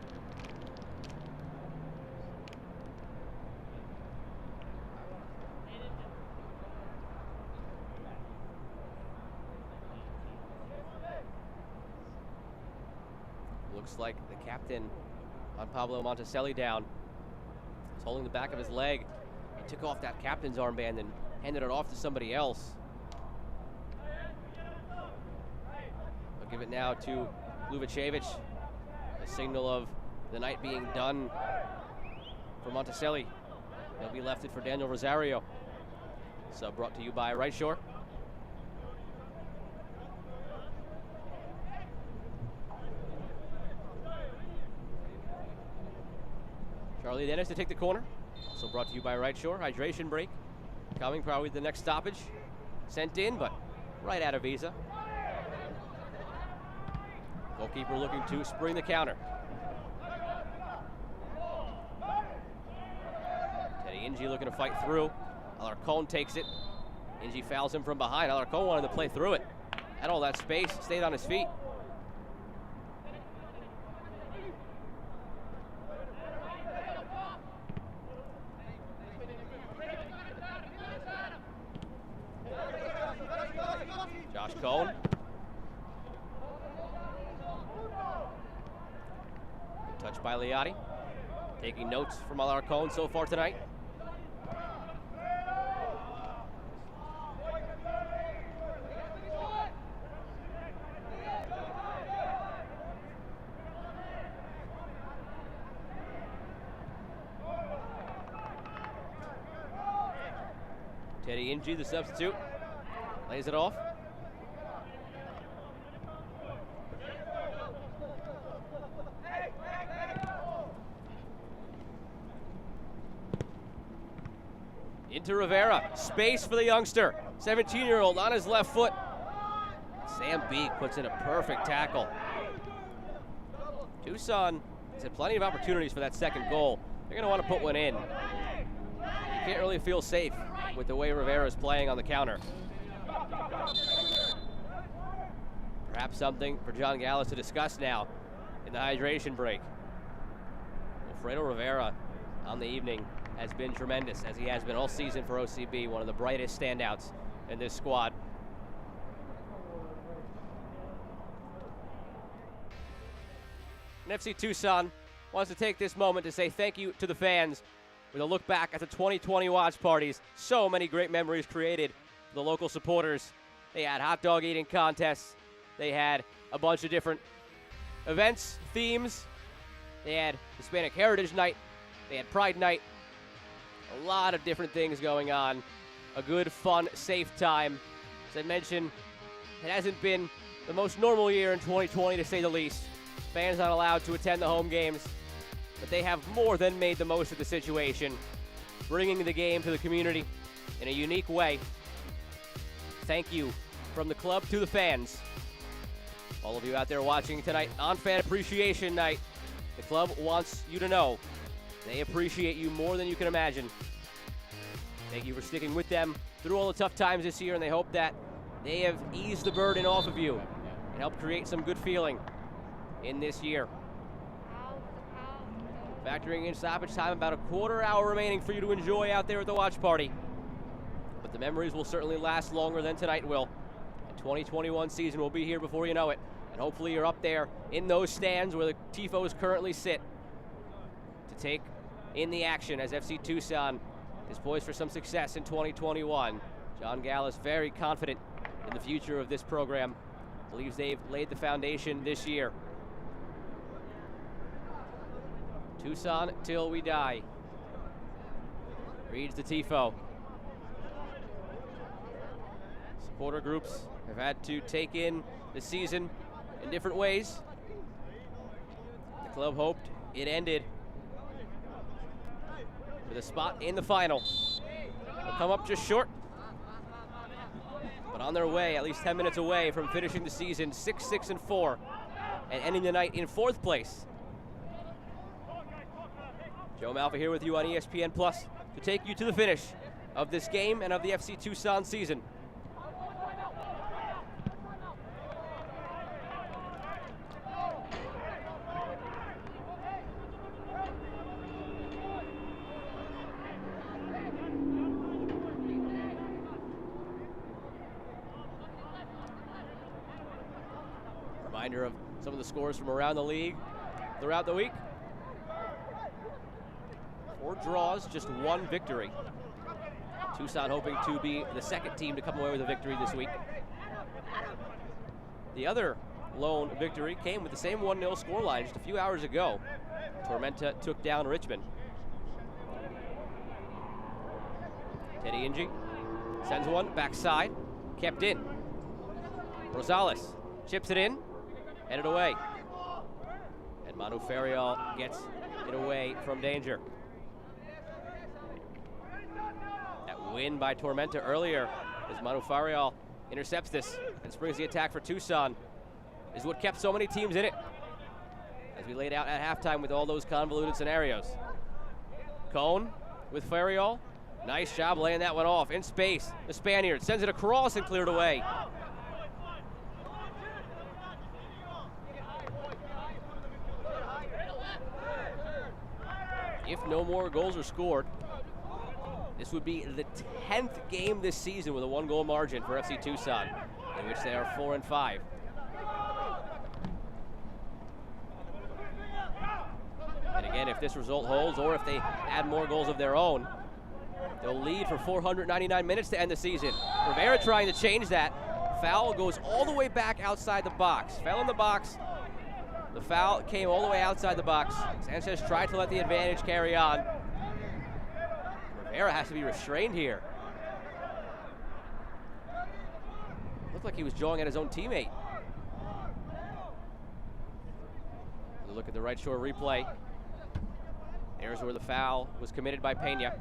Looks like the captain on Pablo Monticelli down. He's holding the back of his leg. He took off that captain's armband and handed it off to somebody else. I'll give it now to Luvacevic, a signal of the night being done for Monticelli. He'll be left it for Daniel Rosario. So brought to you by Right Shore. Charlie Dennis to take the corner. Also brought to you by Right Shore. Hydration break coming, probably the next stoppage. Sent in, but right out of Visa. Goalkeeper looking to spring the counter. Teddy Inge looking to fight through. Alarcon takes it. Inge fouls him from behind. Alarcon wanted to play through it. Had all that space, stayed on his feet. Josh Cohn. Good touch by Liotti. Taking notes from Alarcon so far tonight. Teddy Inge, the substitute, lays it off. Into Rivera, space for the youngster, 17-year-old on his left foot. Sam Beek puts in a perfect tackle. Tucson has had plenty of opportunities for that second goal. They're going to want to put one in. You can't really feel safe with the way Rivera is playing on the counter. Perhaps something for John Gallus to discuss now in the hydration break. Alfredo Rivera on the evening has been tremendous, as he has been all season for OCB, one of the brightest standouts in this squad. And FC Tucson wants to take this moment to say thank you to the fans with a look back at the 2020 watch parties. So many great memories created for the local supporters. They had hot dog eating contests. They had a bunch of different events, themes. They had Hispanic Heritage Night. They had Pride Night. A lot of different things going on. A good, fun, safe time. As I mentioned, it hasn't been the most normal year in 2020, to say the least. Fans not allowed to attend the home games, but they have more than made the most of the situation, bringing the game to the community in a unique way. Thank you from the club to the fans. All of you out there watching tonight on Fan Appreciation Night, the club wants you to know they appreciate you more than you can imagine. Thank you for sticking with them through all the tough times this year, and they hope that they have eased the burden off of you and helped create some good feeling in this year. Factoring in stoppage time, about a quarter hour remaining for you to enjoy out there at the watch party. But the memories will certainly last longer than tonight will. The 2021 season will be here before you know it. And hopefully you're up there in those stands where the Tifos currently sit to take in the action as FC Tucson is poised for some success in 2021. John Gall is very confident in the future of this program. Believes they've laid the foundation this year. Tucson till we die, reads the Tifo. Supporter groups have had to take in the season in different ways. The club hoped it ended with a spot in the final. They'll come up just short, but on their way, at least 10 minutes away from finishing the season 6-6-4 and ending the night in 4th place. Joe Malfa here with you on ESPN Plus to take you to the finish of this game and of the FC Tucson season. Reminder of some of the scores from around the league throughout the week. 4 draws, just 1 victory. Tucson hoping to be the second team to come away with a victory this week. The other lone victory came with the same 1-0 scoreline just a few hours ago. Tormenta took down Richmond. Teddy Inge sends one backside, kept in. Rosales chips it in, headed away. And Manu Ferriol gets it away from danger. Win by Tormenta earlier as Manu Ferriol intercepts this and springs the attack for Tucson is what kept so many teams in it, as we laid out at halftime with all those convoluted scenarios. Cone with Ferriol. Nice job laying that one off in space. The Spaniard sends it across and cleared away. If no more goals are scored, this would be the 10th game this season with a 1-goal margin for FC Tucson, in which they are 4-5. And again, if this result holds, or if they add more goals of their own, they'll lead for 499 minutes to end the season. Rivera trying to change that. Foul goes all the way back outside the box. Fell in the box. The foul came all the way outside the box. Sanchez tried to let the advantage carry on. Rivera has to be restrained here. Looked like he was jawing at his own teammate. Look at the right shore replay. There's where the foul was committed by Pena.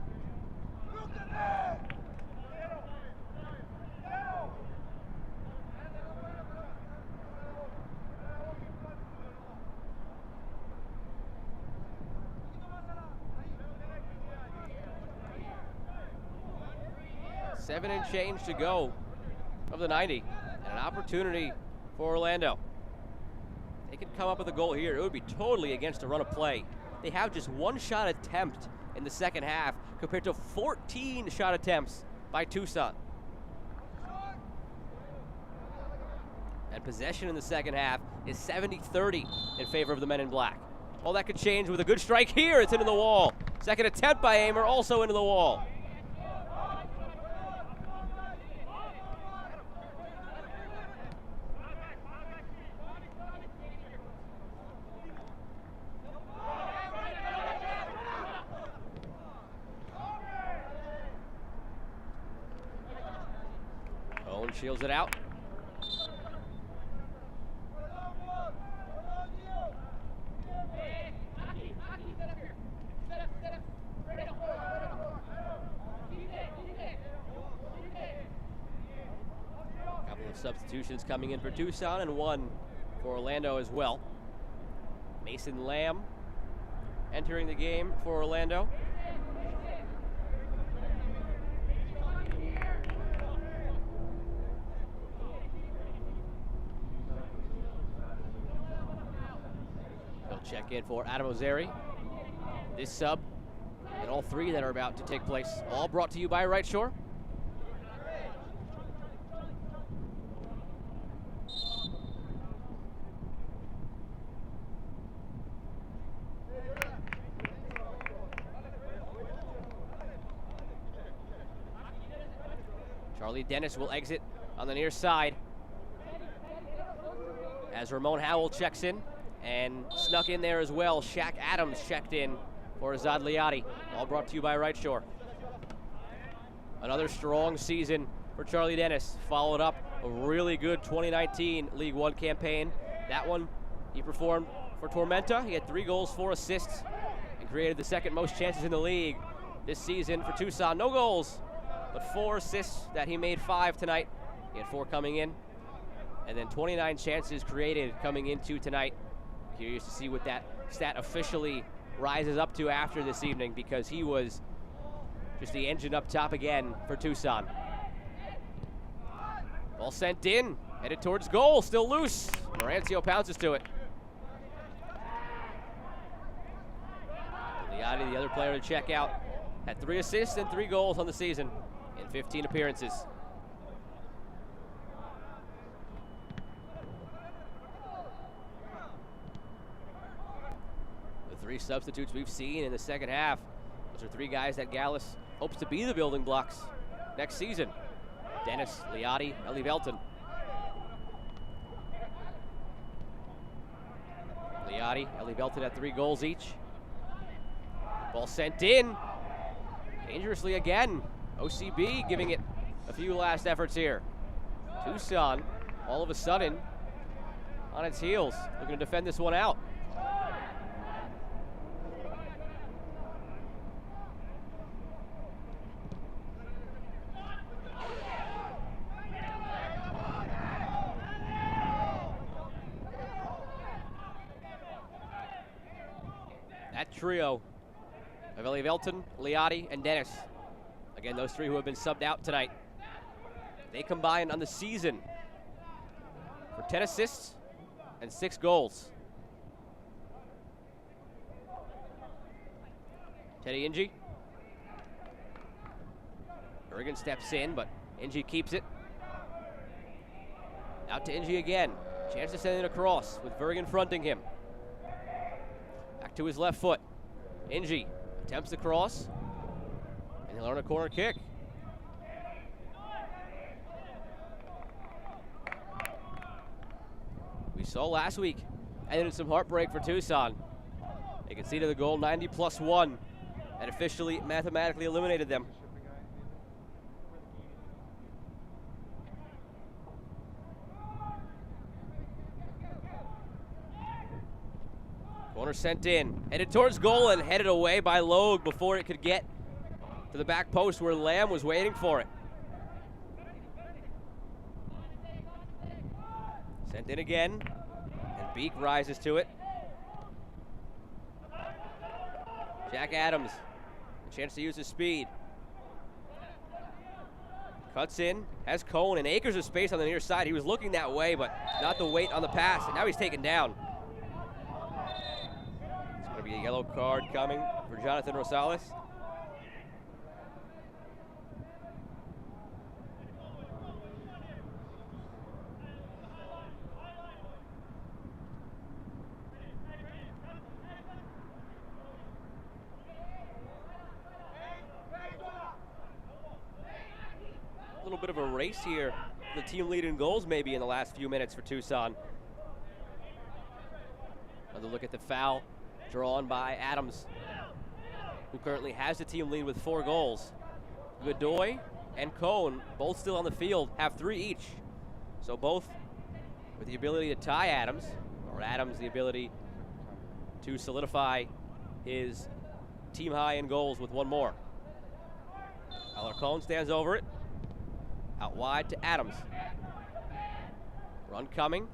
Seven and change to go of the 90, and an opportunity for Orlando. They could come up with a goal here. It would be totally against a run of play. They have just 1 shot attempt in the second half compared to 14 shot attempts by Tucson. And possession in the second half is 70-30 in favor of the men in black. All that could change with a good strike here. It's into the wall. Second attempt by Amer, also into the wall. Shields it out. Couple of substitutions coming in for Tucson and 1 for Orlando as well. Mason Lamb entering the game for Orlando. Check in for Adam Ozeri. this sub and all three that are about to take place. All brought to you by Right Shore. Charlie Dennis will exit on the near side as Ramon Howell checks in, and snuck in there as well. Shaq Adams checked in for Azad Liati. All brought to you by Right Shore. Another strong season for Charlie Dennis, followed up a really good 2019 League One campaign. That one, he performed for Tormenta. He had 3 goals, 4 assists, and created the second most chances in the league this season for Tucson. No goals, but 4 assists that he made 5 tonight. He had 4 coming in, and then 29 chances created coming into tonight. Curious to see what that stat officially rises up to after this evening, because he was just the engine up top again for Tucson. Ball sent in, headed towards goal, still loose. Marancio pounces to it. Liati, the other player to check out, had 3 assists and 3 goals on the season in 15 appearances. The 3 substitutes we've seen in the second half, those are 3 guys that Gallus hopes to be the building blocks next season. Dennis, Liati, Eli Velton. Liati, Eli Velton had 3 goals each. Ball sent in, dangerously again. OCB giving it a few last efforts here. Tucson, all of a sudden, on its heels, looking to defend this one out. That trio of Eli Velton, Liati, and Dennis. Again, those 3 who have been subbed out tonight. They combined on the season for 10 assists and 6 goals. Teddy Ingi. Bergen steps in, but Ingi keeps it. Out to Ingi again. Chance to send it across with Bergen fronting him. Back to his left foot. Ingi attempts the cross, and he'll earn a corner kick. We saw last week, ended in some heartbreak for Tucson. They conceded the goal 90+1 that officially mathematically eliminated them. Corner sent in, headed towards goal and headed away by Logue before it could get to the back post where Lamb was waiting for it. Sent in again, and Beek rises to it. Jack Adams, a chance to use his speed. Cuts in, has Cohn and acres of space on the near side. He was looking that way, but not the weight on the pass, and now he's taken down. It's going to be a yellow card coming for Jonathan Rosales. A little bit of a race here. The team lead in goals maybe in the last few minutes for Tucson. Another look at the foul drawn by Adams, who currently has the team lead with 4 goals. Godoy and Cohn, both still on the field, have 3 each. So both with the ability to tie Adams, or Adams the ability to solidify his team high in goals with 1 more. Alarcon stands over it. Out wide to Adams. Run coming.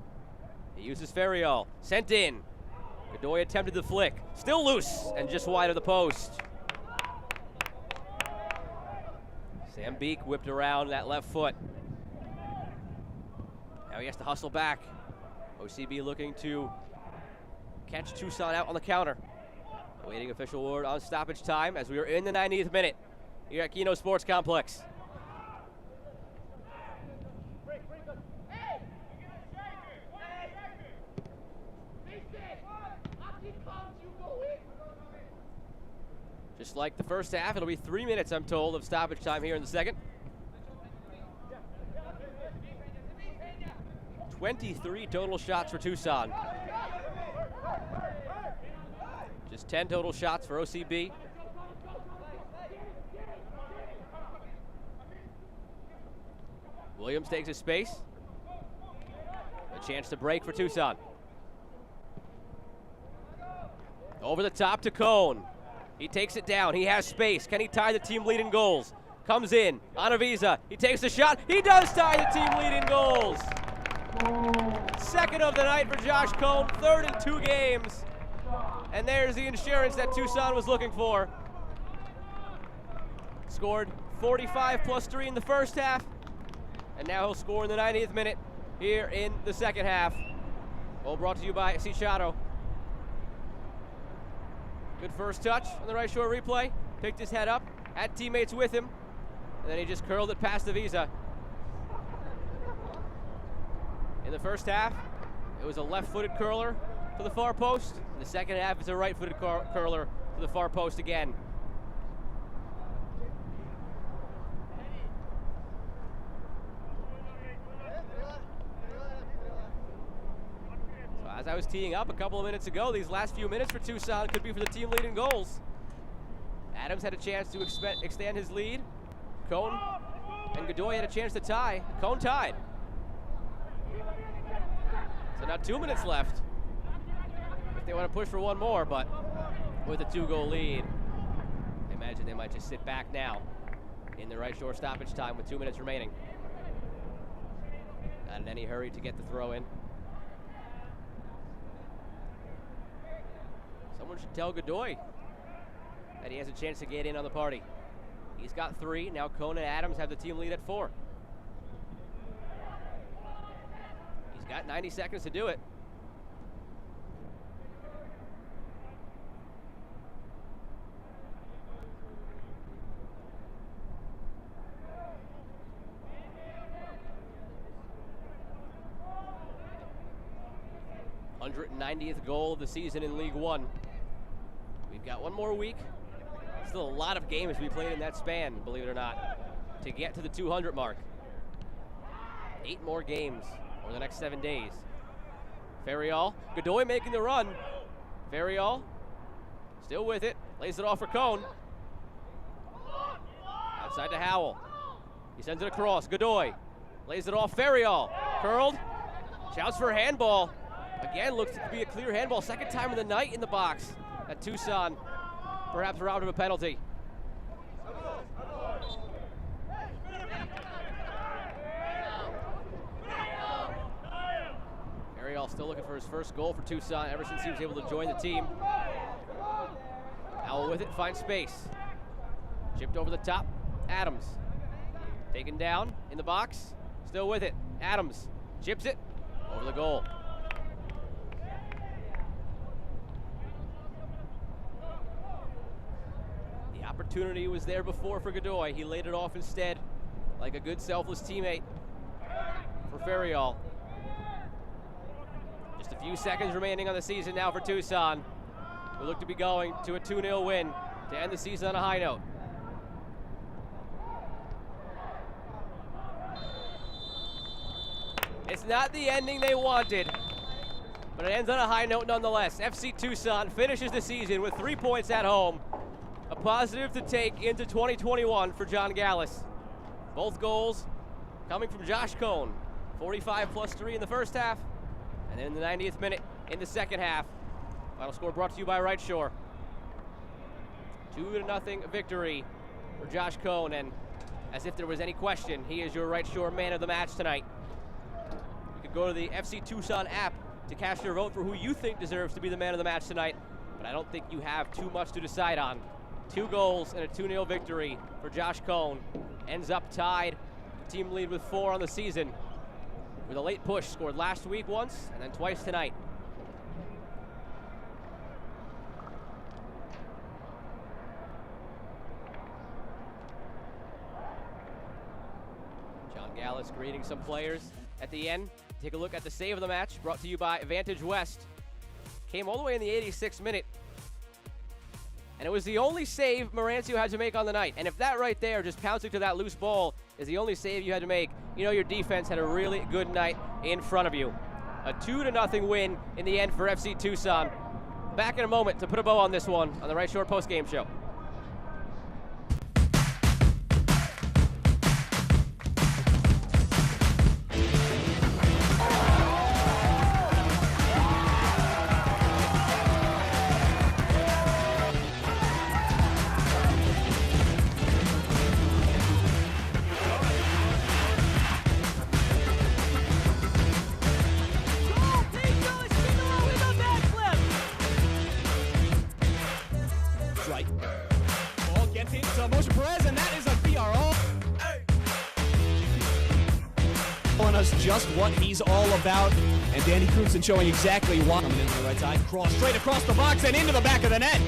He uses Ferriol. Sent in. Godoy attempted the flick. Still loose and just wide of the post. Sam Beek whipped around that left foot. Now he has to hustle back. OCB looking to catch Tucson out on the counter. Awaiting official word on stoppage time as we are in the 90th minute here at Keno Sports Complex. Just like the first half, it'll be 3 minutes, I'm told, of stoppage time here in the second. 23 total shots for Tucson. Just 10 total shots for OCB. Williams takes his space. A chance to break for Tucson. Over the top to Cone. He takes it down. He has space. Can he tie the team lead in goals? Comes in. Anavisa. He takes the shot. He does tie the team lead in goals. Second of the night for Josh Cone. Third in 2 games. And there's the insurance that Tucson was looking for. Scored 45 plus 3 in the first half. And now he'll score in the 90th minute here in the second half. All brought to you by Cicharo. Good first touch on the right shore replay. Picked his head up, had teammates with him, and then he just curled it past the visa. In the first half, it was a left-footed curler to the far post. In the second half, it's a right-footed curler to the far post again. As I was teeing up a couple of minutes ago, these last few minutes for Tucson could be for the team lead in goals. Adams had a chance to extend his lead. Cone and Godoy had a chance to tie. Cone tied. So now 2 minutes left. If they want to push for one more, but with a 2-goal lead, I imagine they might just sit back now in the right shore stoppage time with 2 minutes remaining. Not in any hurry to get the throw in. Someone should tell Godoy that he has a chance to get in on the party. He's got 3. Now Cone and Adams have the team lead at 4. He's got 90 seconds to do it. '90th goal of the season in League One. We've got one more week. Still a lot of games to be played in that span, believe it or not, to get to the 200 mark. 8 more games over the next 7 days. Ferriol, Godoy making the run. Ferriol, still with it, lays it off for Cone. Outside to Howell. He sends it across. Godoy lays it off. Ferriol, curled, shouts for a handball. Again, looks to be a clear handball. Second time of the night in the box at Tucson. Perhaps robbed of a penalty. Ariel still looking for his first goal for Tucson ever since he was able to join the team. Howell with it, finds space. Chipped over the top, Adams. Taken down in the box, still with it. Adams chips it over the goal. Opportunity was there before for Godoy. He laid it off instead, like a good selfless teammate for Ferriol. Just a few seconds remaining on the season now for Tucson. We look to be going to a 2-0 win to end the season on a high note. It's not the ending they wanted, but it ends on a high note nonetheless. FC Tucson finishes the season with 3 points at home. A positive to take into 2021 for John Gallus. Both goals coming from Josh Cone. 45 plus 3 in the first half, and then in the 90th minute in the second half. Final score brought to you by Right Shore. 2-0 victory for Josh Cone, and as if there was any question, he is your Right Shore man of the match tonight. You could go to the FC Tucson app to cast your vote for who you think deserves to be the man of the match tonight, but I don't think you have too much to decide on. 2 goals and a 2-0 victory for Josh Cone. Ends up tied. The team lead with 4 on the season. With a late push, scored last week once and then twice tonight. Gallus greeting some players at the end. Take a look at the save of the match, brought to you by Vantage West. Came all the way in the 86th minute. And it was the only save Marancio had to make on the night. And if that right there, just pouncing to that loose ball, is the only save you had to make, you know your defense had a really good night in front of you. A 2-0 win in the end for FC Tucson. Back in a moment to put a bow on this one on the Right Shore post-game show. Ball gets into Moshe Perez, and that is a PRO. Telling us just what he's all about, and Danny Crutzen showing exactly why. Coming in on the right side, cross straight across the box and into the back of the net.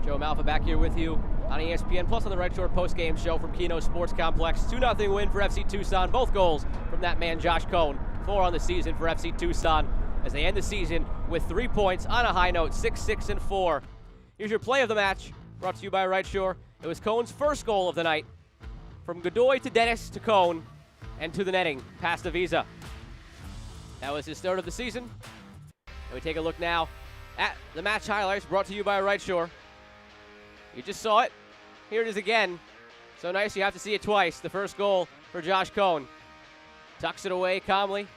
Joe Malfa back here with you on ESPN Plus on the Right Shore post-game show from Keno Sports Complex. 2-0 win for FC Tucson. Both goals from that man, Josh Cohn. 4 on the season for FC Tucson as they end the season with 3 points on a high note, 6-6-4. Here's your play of the match, brought to you by Right Shore. It was Cohn's first goal of the night. From Godoy to Dennis to Cohn and to the netting, past Avisa. That was his third of the season. And we take a look now at the match highlights, brought to you by Right Shore. You just saw it. Here it is again. So nice you have to see it twice. The first goal for Josh Cohn. Tucks it away calmly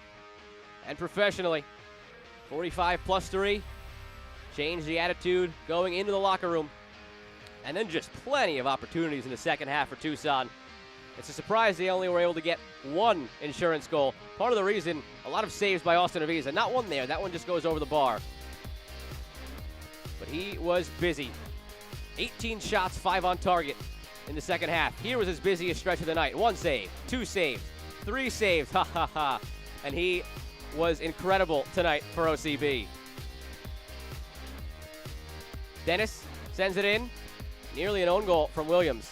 and professionally. 45 plus 3. Change the attitude going into the locker room. And then just plenty of opportunities in the second half for Tucson. It's a surprise they only were able to get one insurance goal. Part of the reason, a lot of saves by Austin Avisa. Not one there. That one just goes over the bar. But he was busy. 18 shots, 5 on target in the second half. Here was his busiest stretch of the night. 1 save, 2 saves, 3 saves, ha ha ha. And he was incredible tonight for OCB. Dennis sends it in. Nearly an own goal from Williams.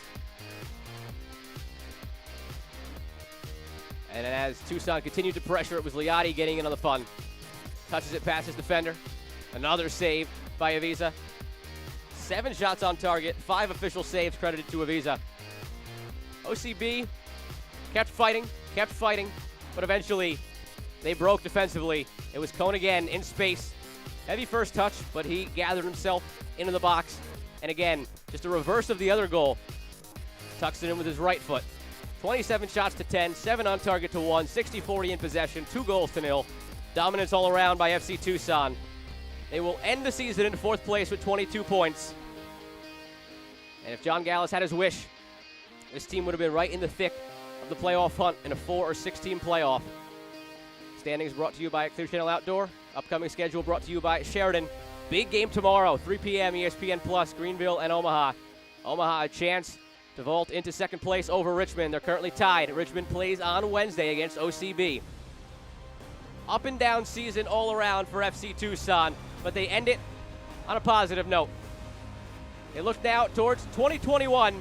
And as Tucson continued to pressure, it was Liotti getting in on the fun. Touches it past his defender. Another save by Avisa. 7 shots on target, 5 official saves credited to Avisa. OCB kept fighting, but eventually they broke defensively. It was Cohn again in space. Heavy first touch, but he gathered himself into the box. And again, just a reverse of the other goal. Tucks it in with his right foot. 27 shots to 10, 7 on target to 1, 60-40 in possession, 2 goals to 0. Dominance all around by FC Tucson. They will end the season in 4th place with 22 points. And if John Gallus had his wish, this team would have been right in the thick of the playoff hunt in a 4 or 6-team playoff. Standings brought to you by Clear Channel Outdoor. Upcoming schedule brought to you by Sheridan. Big game tomorrow, 3 p.m. ESPN Plus, Greenville and Omaha. Omaha a chance to vault into 2nd place over Richmond. They're currently tied. Richmond plays on Wednesday against OCB. Up and down season all around for FC Tucson, but they end it on a positive note. They look now towards 2021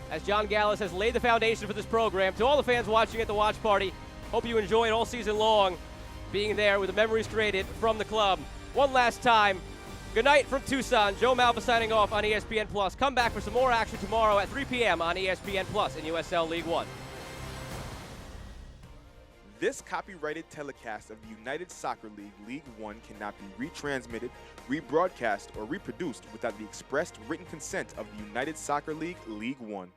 as John Gallus has laid the foundation for this program. To all the fans watching at the watch party, hope you enjoyed all season long being there with the memories created from the club. One last time, good night from Tucson. Joe Malfa signing off on ESPN Plus. Come back for some more action tomorrow at 3 p.m. on ESPN Plus in USL League One. This copyrighted telecast of the United Soccer League League One cannot be retransmitted, rebroadcast, or reproduced without the expressed written consent of the United Soccer League League One.